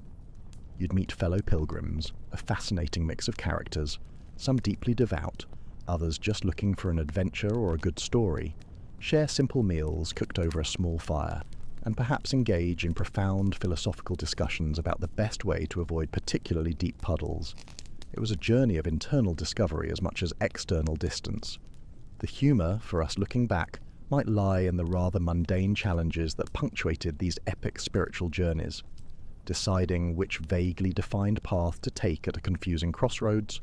You'd meet fellow pilgrims, a fascinating mix of characters, some deeply devout, others just looking for an adventure or a good story, share simple meals cooked over a small fire, and perhaps engage in profound philosophical discussions about the best way to avoid particularly deep puddles. It was a journey of internal discovery as much as external distance. The humour, for us looking back, might lie in the rather mundane challenges that punctuated these epic spiritual journeys. Deciding which vaguely defined path to take at a confusing crossroads,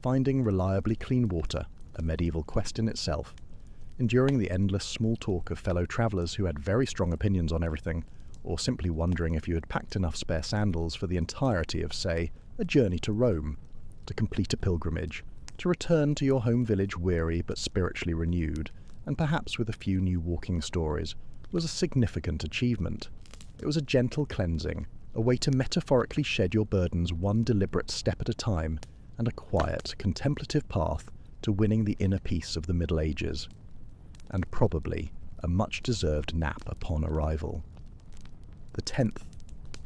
finding reliably clean water, a medieval quest in itself, enduring the endless small talk of fellow travellers who had very strong opinions on everything, or simply wondering if you had packed enough spare sandals for the entirety of, say, a journey to Rome, to complete a pilgrimage, to return to your home village weary but spiritually renewed, and perhaps with a few new walking stories, was a significant achievement. It was a gentle cleansing, a way to metaphorically shed your burdens one deliberate step at a time, and a quiet, contemplative path to winning the inner peace of the Middle Ages. And probably a much-deserved nap upon arrival. The 10th,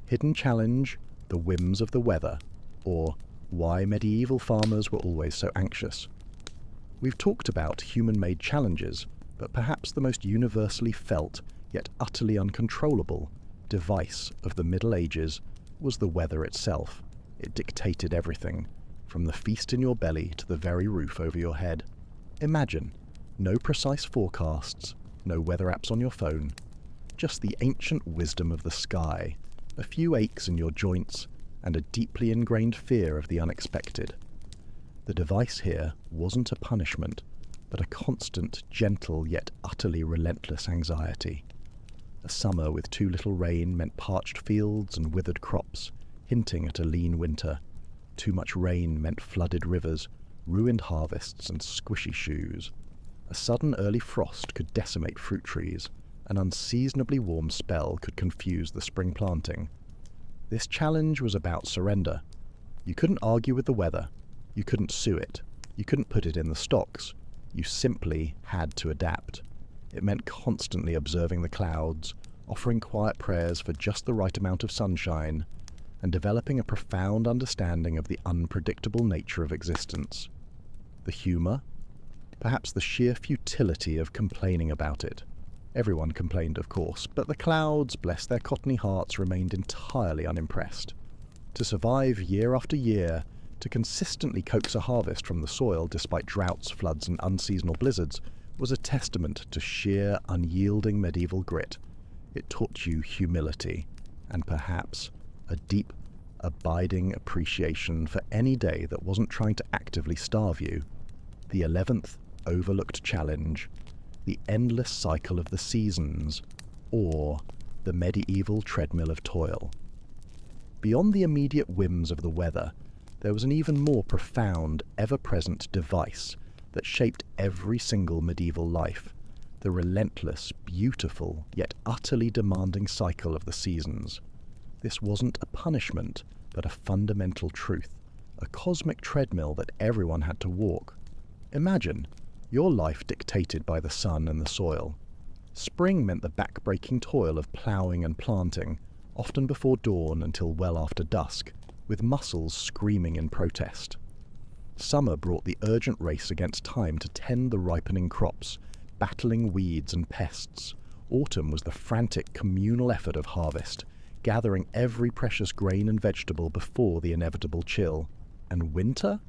hidden challenge, the whims of the weather, or why medieval farmers were always so anxious. We've talked about human-made challenges, but perhaps the most universally felt, yet utterly uncontrollable, device of the Middle Ages was the weather itself. It dictated everything, from the feast in your belly to the very roof over your head. Imagine, no precise forecasts, no weather apps on your phone, just the ancient wisdom of the sky, a few aches in your joints, and a deeply ingrained fear of the unexpected. The device here wasn't a punishment, but a constant, gentle yet utterly relentless anxiety. A summer with too little rain meant parched fields and withered crops, hinting at a lean winter. Too much rain meant flooded rivers, ruined harvests and squishy shoes. A sudden early frost could decimate fruit trees. An unseasonably warm spell could confuse the spring planting. This challenge was about surrender. You couldn't argue with the weather. You couldn't sue it. You couldn't put it in the stocks. You simply had to adapt. It meant constantly observing the clouds, offering quiet prayers for just the right amount of sunshine, and developing a profound understanding of the unpredictable nature of existence. The humour? Perhaps the sheer futility of complaining about it. Everyone complained, of course, but the clouds, bless their cottony hearts, remained entirely unimpressed. To survive year after year, to consistently coax a harvest from the soil despite droughts, floods and unseasonal blizzards, was a testament to sheer, unyielding medieval grit. It taught you humility, and perhaps a deep, abiding appreciation for any day that wasn't trying to actively starve you. The 11th overlooked challenge, the endless cycle of the seasons, or the medieval treadmill of toil. Beyond the immediate whims of the weather, there was an even more profound, ever-present device that shaped every single medieval life, the relentless, beautiful, yet utterly demanding cycle of the seasons. This wasn't a punishment, but a fundamental truth, a cosmic treadmill that everyone had to walk. Imagine your life dictated by the sun and the soil. Spring meant the back-breaking toil of ploughing and planting, often before dawn until well after dusk, with muscles screaming in protest. Summer brought the urgent race against time to tend the ripening crops, battling weeds and pests. Autumn was the frantic communal effort of harvest, gathering every precious grain and vegetable before the inevitable chill. And winter?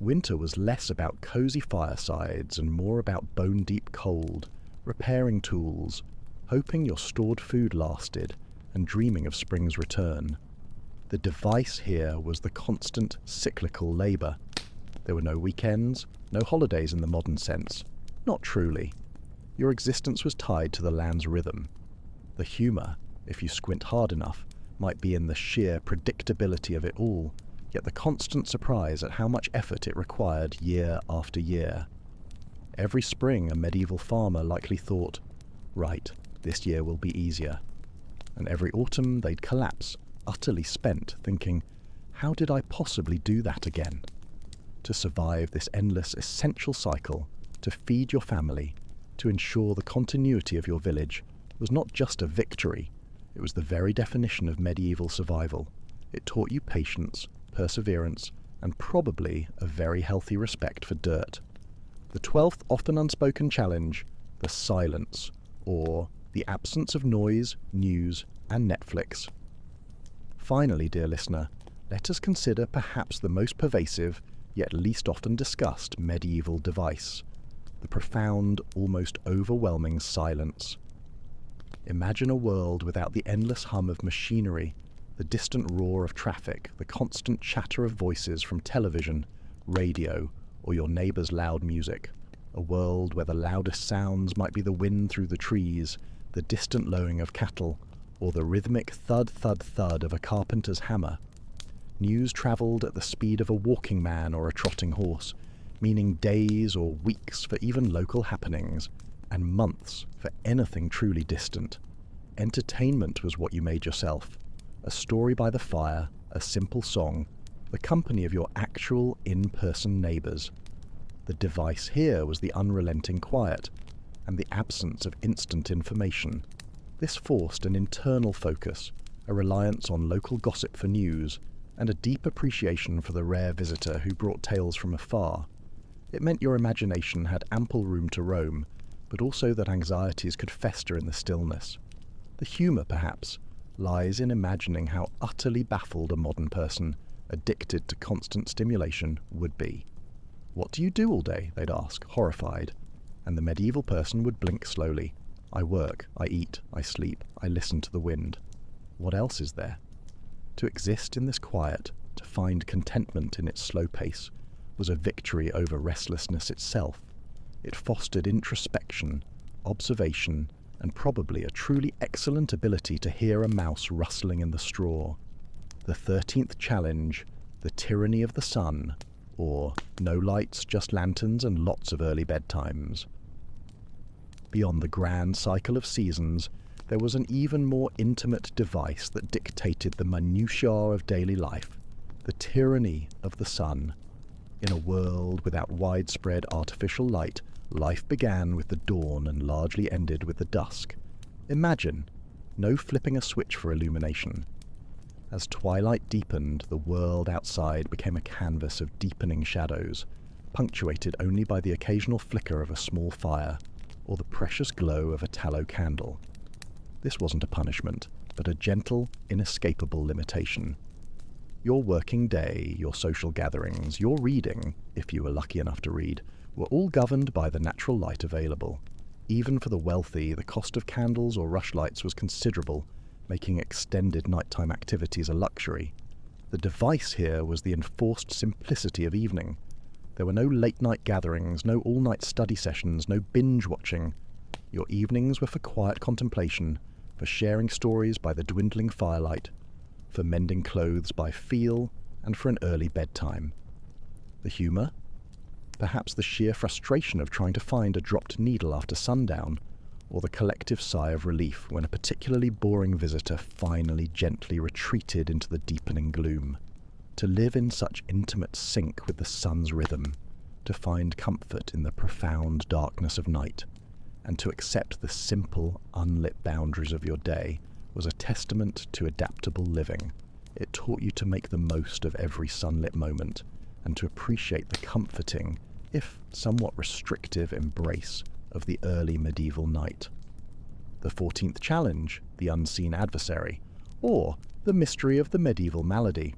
Winter was less about cozy firesides and more about bone-deep cold, repairing tools, hoping your stored food lasted, and dreaming of spring's return. The device here was the constant, cyclical labour. There were no weekends, no holidays in the modern sense. Not truly. Your existence was tied to the land's rhythm. The humour, if you squint hard enough, might be in the sheer predictability of it all, yet the constant surprise at how much effort it required year after year. Every spring a medieval farmer likely thought, right, this year will be easier. And every autumn they'd collapse, utterly spent, thinking, how did I possibly do that again? To survive this endless essential cycle, to feed your family, to ensure the continuity of your village, was not just a victory, it was the very definition of medieval survival. It taught you patience, perseverance, and probably a very healthy respect for dirt. The 12th often unspoken challenge, the silence, or the absence of noise, news, and Netflix. Finally, dear listener, let us consider perhaps the most pervasive, yet least often discussed medieval device, the profound, almost overwhelming silence. Imagine a world without the endless hum of machinery, the distant roar of traffic, the constant chatter of voices from television, radio, or your neighbour's loud music. A world where the loudest sounds might be the wind through the trees, the distant lowing of cattle, or the rhythmic thud-thud-thud of a carpenter's hammer. News travelled at the speed of a walking man or a trotting horse, meaning days or weeks for even local happenings, and months for anything truly distant. Entertainment was what you made yourself. A story by the fire, a simple song, the company of your actual in-person neighbours. The device here was the unrelenting quiet, and the absence of instant information. This forced an internal focus, a reliance on local gossip for news, and a deep appreciation for the rare visitor who brought tales from afar. It meant your imagination had ample room to roam, but also that anxieties could fester in the stillness. The humour, perhaps, lies in imagining how utterly baffled a modern person, addicted to constant stimulation, would be. "What do you do all day?" they'd ask, horrified. And the medieval person would blink slowly. "I work, I eat, I sleep, I listen to the wind. What else is there?" To exist in this quiet, to find contentment in its slow pace, was a victory over restlessness itself. It fostered introspection, observation, and probably a truly excellent ability to hear a mouse rustling in the straw. The 13th challenge, the tyranny of the sun, or no lights, just lanterns and lots of early bedtimes. Beyond the grand cycle of seasons, there was an even more intimate device that dictated the minutiae of daily life, the tyranny of the sun. In a world without widespread artificial light, life began with the dawn and largely ended with the dusk. Imagine, no flipping a switch for illumination. As twilight deepened, the world outside became a canvas of deepening shadows, punctuated only by the occasional flicker of a small fire, or the precious glow of a tallow candle. This wasn't a punishment, but a gentle, inescapable limitation. Your working day, your social gatherings, your reading, if you were lucky enough to read, were all governed by the natural light available. Even for the wealthy, the cost of candles or rushlights was considerable, making extended nighttime activities a luxury. The device here was the enforced simplicity of evening. There were no late-night gatherings, no all-night study sessions, no binge-watching. Your evenings were for quiet contemplation, for sharing stories by the dwindling firelight, for mending clothes by feel, and for an early bedtime. The humour? Perhaps the sheer frustration of trying to find a dropped needle after sundown, or the collective sigh of relief when a particularly boring visitor finally gently retreated into the deepening gloom. To live in such intimate sync with the sun's rhythm, to find comfort in the profound darkness of night, and to accept the simple, unlit boundaries of your day was a testament to adaptable living. It taught you to make the most of every sunlit moment, and to appreciate the comforting, if somewhat restrictive, embrace of the early medieval night. The 14th challenge, the unseen adversary, or the mystery of the medieval malady.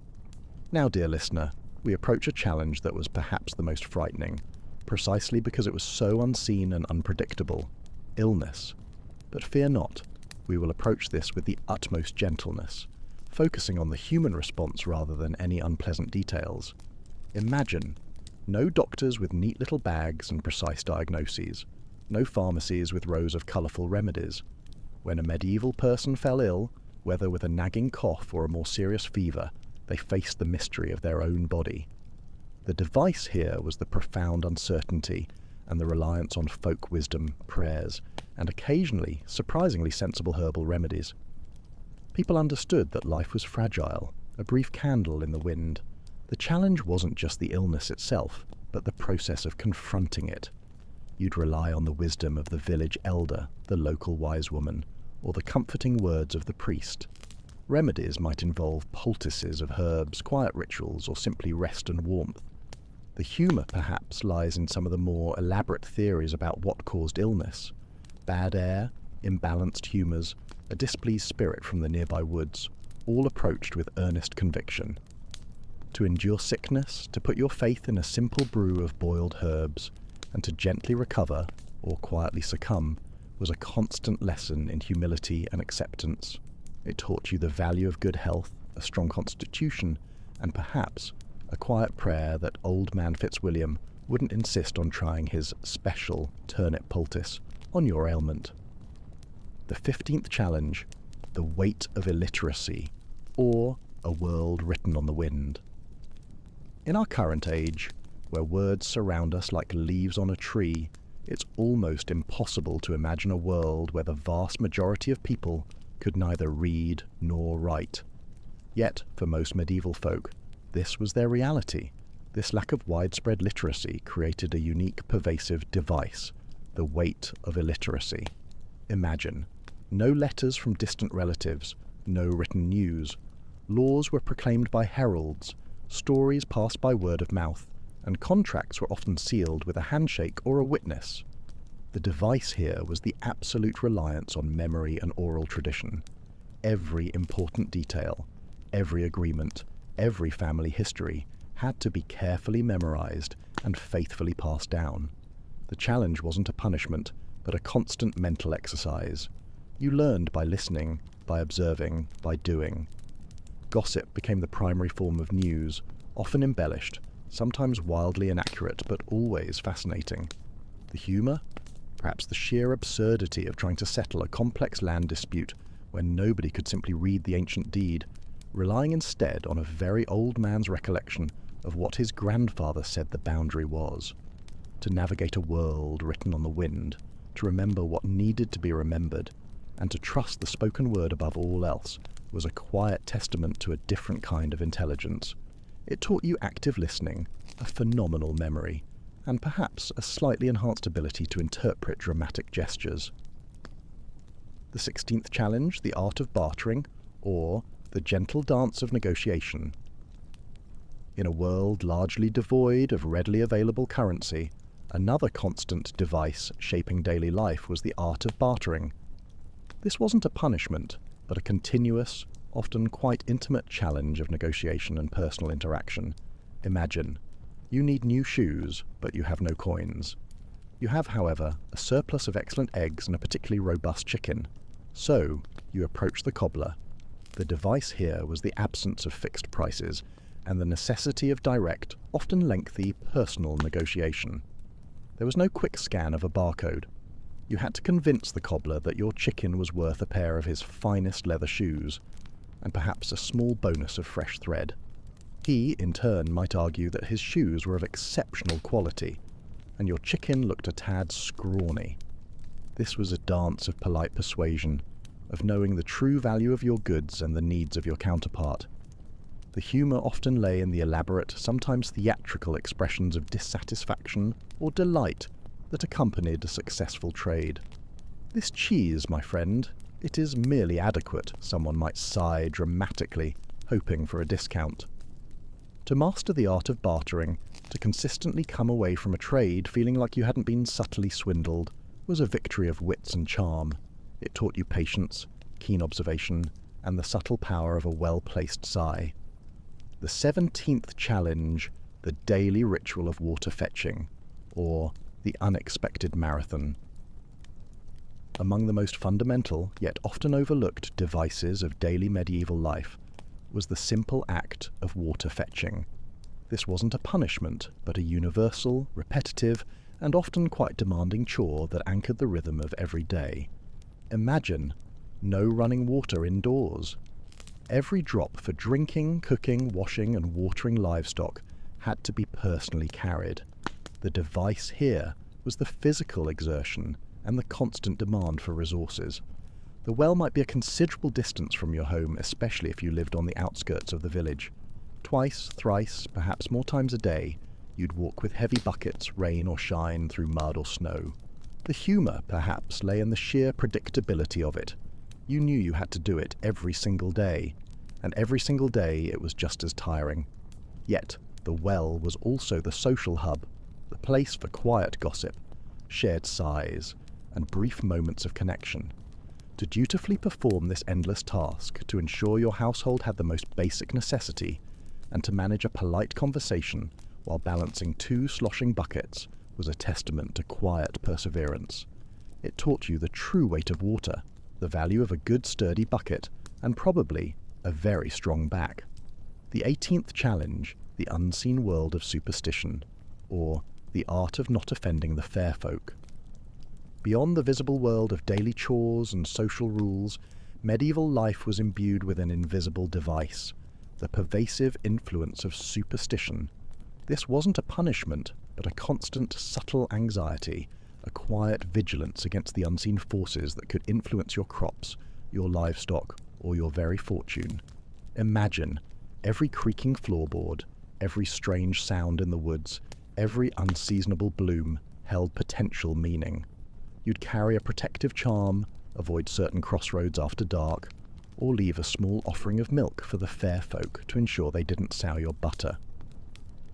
Now, dear listener, we approach a challenge that was perhaps the most frightening, precisely because it was so unseen and unpredictable: illness. But fear not, we will approach this with the utmost gentleness, focusing on the human response rather than any unpleasant details. Imagine no doctors with neat little bags and precise diagnoses, no pharmacies with rows of colourful remedies. When a medieval person fell ill, whether with a nagging cough or a more serious fever, they faced the mystery of their own body. The device here was the profound uncertainty and the reliance on folk wisdom, prayers, and occasionally surprisingly sensible herbal remedies. People understood that life was fragile, a brief candle in the wind. The challenge wasn't just the illness itself, but the process of confronting it. You'd rely on the wisdom of the village elder, the local wise woman, or the comforting words of the priest. Remedies might involve poultices of herbs, quiet rituals, or simply rest and warmth. The humour, perhaps, lies in some of the more elaborate theories about what caused illness. Bad air, imbalanced humours, a displeased spirit from the nearby woods, all approached with earnest conviction. To endure sickness, to put your faith in a simple brew of boiled herbs, and to gently recover, or quietly succumb, was a constant lesson in humility and acceptance. It taught you the value of good health, a strong constitution, and perhaps a quiet prayer that old man Fitzwilliam wouldn't insist on trying his special turnip poultice on your ailment. The 15th challenge, the weight of illiteracy, or a world written on the wind. In our current age, where words surround us like leaves on a tree, it's almost impossible to imagine a world where the vast majority of people could neither read nor write. Yet, for most medieval folk, this was their reality. This lack of widespread literacy created a unique, pervasive device, the weight of illiteracy. Imagine, no letters from distant relatives, no written news. Laws were proclaimed by heralds, stories passed by word of mouth, and contracts were often sealed with a handshake or a witness. The device here was the absolute reliance on memory and oral tradition. Every important detail, every agreement, every family history had to be carefully memorized and faithfully passed down. The challenge wasn't a punishment, but a constant mental exercise. You learned by listening, by observing, by doing. Gossip became the primary form of news, often embellished, sometimes wildly inaccurate, but always fascinating. The humour? Perhaps the sheer absurdity of trying to settle a complex land dispute when nobody could simply read the ancient deed, relying instead on a very old man's recollection of what his grandfather said the boundary was. To navigate a world written on the wind, to remember what needed to be remembered, and to trust the spoken word above all else, was a quiet testament to a different kind of intelligence. It taught you active listening, a phenomenal memory, and perhaps a slightly enhanced ability to interpret dramatic gestures. The 16th challenge, the art of bartering, or the gentle dance of negotiation. In a world largely devoid of readily available currency, Another constant device shaping daily life was the art of bartering. This wasn't a punishment, but a continuous, often quite intimate challenge of negotiation and personal interaction. Imagine, you need new shoes, but you have no coins. You have, however, a surplus of excellent eggs and a particularly robust chicken. So, you approach the cobbler. The device here was the absence of fixed prices and the necessity of direct, often lengthy, personal negotiation. There was no quick scan of a barcode. You had to convince the cobbler that your chicken was worth a pair of his finest leather shoes, and perhaps a small bonus of fresh thread. He, in turn, might argue that his shoes were of exceptional quality, and your chicken looked a tad scrawny. This was a dance of polite persuasion, of knowing the true value of your goods and the needs of your counterpart. The humour often lay in the elaborate, sometimes theatrical expressions of dissatisfaction or delight that accompanied a successful trade. "This cheese, my friend, it is merely adequate," someone might sigh dramatically, hoping for a discount. To master the art of bartering, to consistently come away from a trade feeling like you hadn't been subtly swindled, was a victory of wits and charm. It taught you patience, keen observation, and the subtle power of a well-placed sigh. The 17th challenge, the daily ritual of water fetching, or the unexpected marathon. Among the most fundamental, yet often overlooked, devices of daily medieval life was the simple act of water fetching. This wasn't a punishment, but a universal, repetitive, and often quite demanding chore that anchored the rhythm of every day. Imagine no running water indoors. Every drop for drinking, cooking, washing, and watering livestock had to be personally carried. The device here was the physical exertion and the constant demand for resources. The well might be a considerable distance from your home, especially if you lived on the outskirts of the village. Twice, thrice, perhaps more times a day, you'd walk with heavy buckets, rain or shine, through mud or snow. The humour, perhaps, lay in the sheer predictability of it. You knew you had to do it every single day, and every single day it was just as tiring. Yet, the well was also the social hub, the place for quiet gossip, shared sighs, and brief moments of connection. To dutifully perform this endless task, to ensure your household had the most basic necessity, and to manage a polite conversation while balancing two sloshing buckets, was a testament to quiet perseverance. It taught you the true weight of water, the value of a good sturdy bucket, and probably a very strong back. The 18th challenge, the unseen world of superstition, or the art of not offending the fair folk. Beyond the visible world of daily chores and social rules, medieval life was imbued with an invisible device, the pervasive influence of superstition. This wasn't a punishment, but a constant, subtle anxiety, a quiet vigilance against the unseen forces that could influence your crops, your livestock, or your very fortune. Imagine every creaking floorboard, every strange sound in the woods, every unseasonable bloom held potential meaning. You'd carry a protective charm, avoid certain crossroads after dark, or leave a small offering of milk for the fair folk to ensure they didn't sour your butter.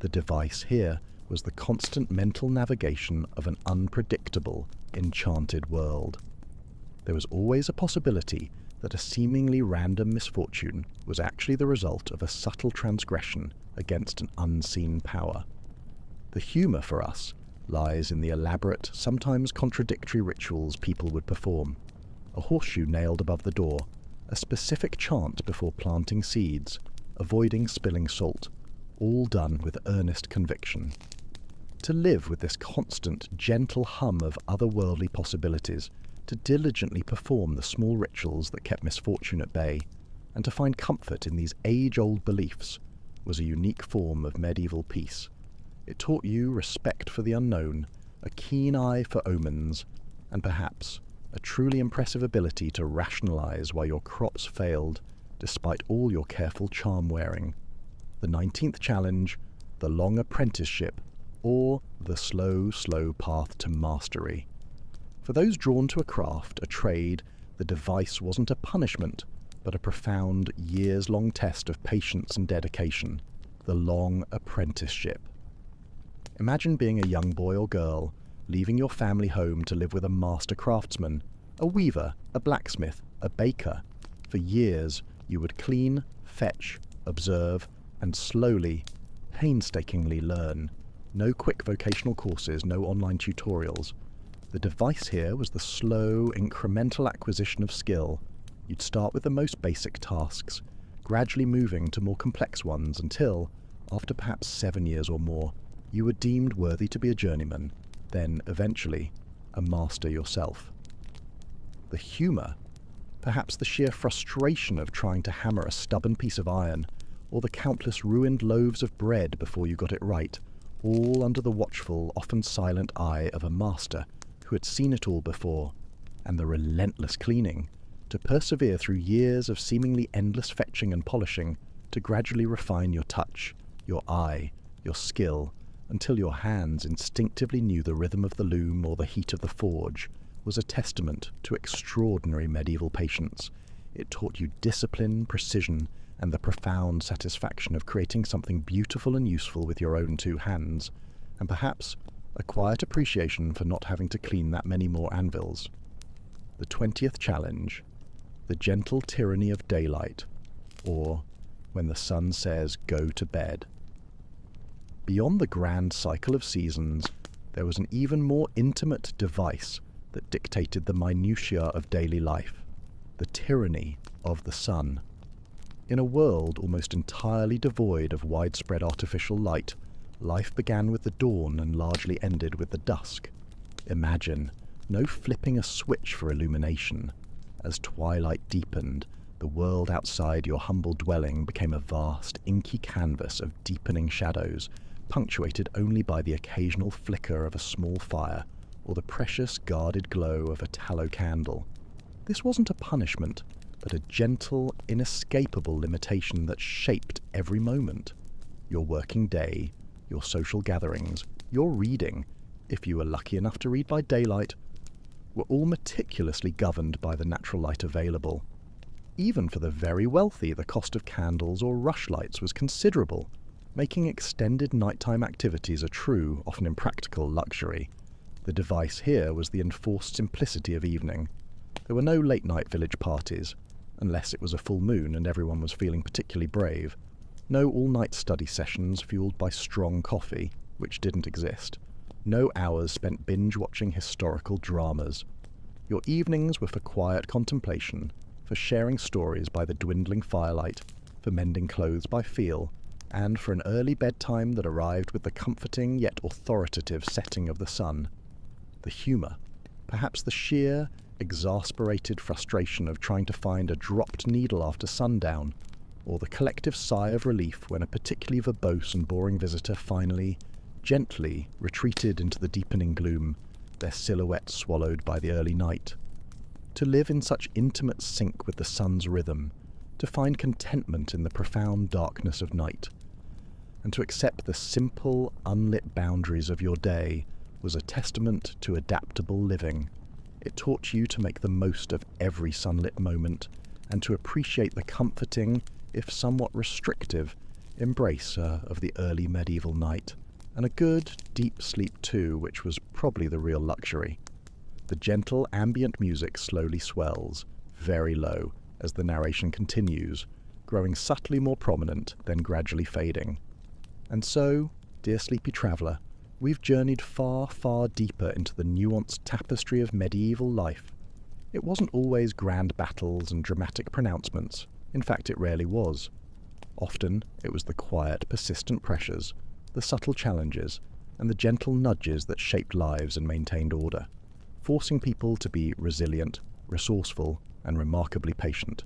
The device here was the constant mental navigation of an unpredictable, enchanted world. There was always a possibility that a seemingly random misfortune was actually the result of a subtle transgression against an unseen power. The humour for us lies in the elaborate, sometimes contradictory rituals people would perform. A horseshoe nailed above the door, a specific chant before planting seeds, avoiding spilling salt, all done with earnest conviction. To live with this constant, gentle hum of otherworldly possibilities, to diligently perform the small rituals that kept misfortune at bay, and to find comfort in these age-old beliefs, was a unique form of medieval peace. It taught you respect for the unknown, a keen eye for omens, and perhaps a truly impressive ability to rationalize why your crops failed, despite all your careful charm-wearing. The 19th challenge, the long apprenticeship, or the slow, slow path to mastery. For those drawn to a craft, a trade, the device wasn't a punishment, but a profound, years-long test of patience and dedication, the long apprenticeship. Imagine being a young boy or girl, leaving your family home to live with a master craftsman, a weaver, a blacksmith, a baker. For years, you would clean, fetch, observe, and slowly, painstakingly learn. No quick vocational courses, no online tutorials. The device here was the slow, incremental acquisition of skill. You'd start with the most basic tasks, gradually moving to more complex ones until, after perhaps 7 years or more, you were deemed worthy to be a journeyman, then, eventually, a master yourself. The humour, perhaps the sheer frustration of trying to hammer a stubborn piece of iron, or the countless ruined loaves of bread before you got it right, all under the watchful, often silent eye of a master who had seen it all before, and the relentless cleaning, to persevere through years of seemingly endless fetching and polishing, to gradually refine your touch, your eye, your skill, until your hands instinctively knew the rhythm of the loom or the heat of the forge, was a testament to extraordinary medieval patience. It taught you discipline, precision, and the profound satisfaction of creating something beautiful and useful with your own two hands, and perhaps a quiet appreciation for not having to clean that many more anvils. The 20th challenge, the gentle tyranny of daylight, or when the sun says go to bed. Beyond the grand cycle of seasons, there was an even more intimate device that dictated the minutiae of daily life, the tyranny of the sun. In a world almost entirely devoid of widespread artificial light, life began with the dawn and largely ended with the dusk. Imagine, no flipping a switch for illumination. As twilight deepened, the world outside your humble dwelling became a vast, inky canvas of deepening shadows, punctuated only by the occasional flicker of a small fire or the precious guarded glow of a tallow candle. This wasn't a punishment, but a gentle, inescapable limitation that shaped every moment. Your working day, your social gatherings, your reading, if you were lucky enough to read by daylight, were all meticulously governed by the natural light available. Even for the very wealthy, the cost of candles or rushlights was considerable, making extended nighttime activities a true, often impractical luxury. The device here was the enforced simplicity of evening. There were no late-night village parties, unless it was a full moon and everyone was feeling particularly brave. No all-night study sessions fueled by strong coffee, which didn't exist. No hours spent binge-watching historical dramas. Your evenings were for quiet contemplation, for sharing stories by the dwindling firelight, for mending clothes by feel, and for an early bedtime that arrived with the comforting yet authoritative setting of the sun. The humour, perhaps the sheer, exasperated frustration of trying to find a dropped needle after sundown, or the collective sigh of relief when a particularly verbose and boring visitor finally, gently retreated into the deepening gloom, their silhouettes swallowed by the early night. To live in such intimate sync with the sun's rhythm, to find contentment in the profound darkness of night, and to accept the simple, unlit boundaries of your day was a testament to adaptable living. It taught you to make the most of every sunlit moment and to appreciate the comforting, if somewhat restrictive, embrace of the early medieval night, and a good, deep sleep too, which was probably the real luxury. The gentle ambient music slowly swells, very low, as the narration continues, growing subtly more prominent, then gradually fading. And so, dear sleepy traveller, we've journeyed far, far deeper into the nuanced tapestry of medieval life. It wasn't always grand battles and dramatic pronouncements. In fact, it rarely was. Often, it was the quiet, persistent pressures, the subtle challenges, and the gentle nudges that shaped lives and maintained order, forcing people to be resilient, resourceful, and remarkably patient.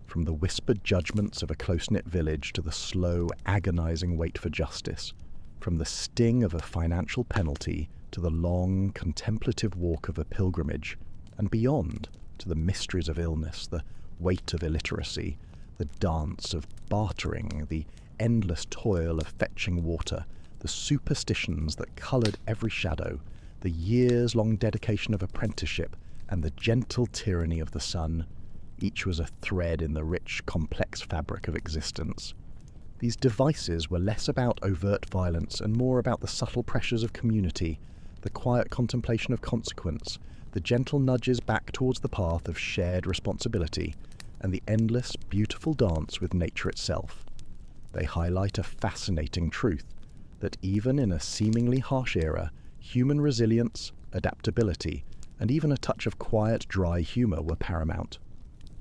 From the whispered judgments of a close-knit village to the slow, agonizing wait for justice, from the sting of a financial penalty to the long, contemplative walk of a pilgrimage, and beyond to the mysteries of illness, the weight of illiteracy, the dance of bartering, the endless toil of fetching water, the superstitions that coloured every shadow, the years-long dedication of apprenticeship, and the gentle tyranny of the sun, each was a thread in the rich, complex fabric of existence. These devices were less about overt violence and more about the subtle pressures of community, the quiet contemplation of consequence, the gentle nudges back towards the path of shared responsibility, and the endless, beautiful dance with nature itself. They highlight a fascinating truth, that even in a seemingly harsh era, human resilience, adaptability, and even a touch of quiet, dry humour were paramount.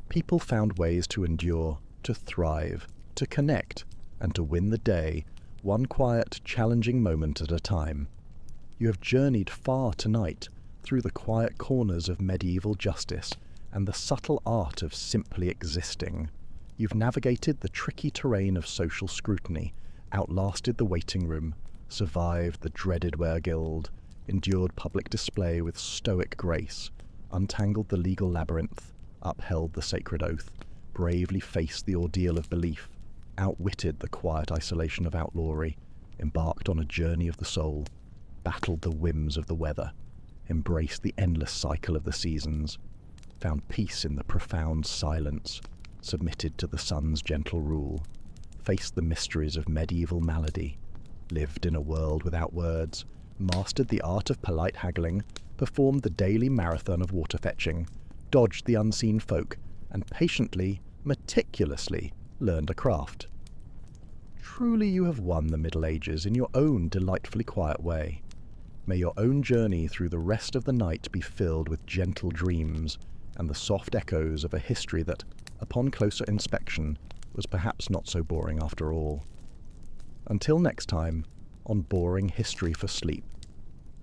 People found ways to endure, to thrive, to connect, and to win the day, one quiet, challenging moment at a time. You have journeyed far tonight, through the quiet corners of medieval justice and the subtle art of simply existing. You've navigated the tricky terrain of social scrutiny, outlasted the waiting room, survived the dreaded weregild, endured public display with stoic grace, untangled the legal labyrinth, upheld the sacred oath, bravely faced the ordeal of belief, outwitted the quiet isolation of outlawry, embarked on a journey of the soul, battled the whims of the weather, embraced the endless cycle of the seasons, found peace in the profound silence, submitted to the sun's gentle rule, faced the mysteries of medieval malady, lived in a world without words, mastered the art of polite haggling, performed the daily marathon of water fetching, dodged the unseen folk, and patiently, meticulously learned a craft. Truly you have won the Middle Ages in your own delightfully quiet way. May your own journey through the rest of the night be filled with gentle dreams and the soft echoes of a history that, upon closer inspection, was perhaps not so boring after all. Until next time, on Boring History for Sleep.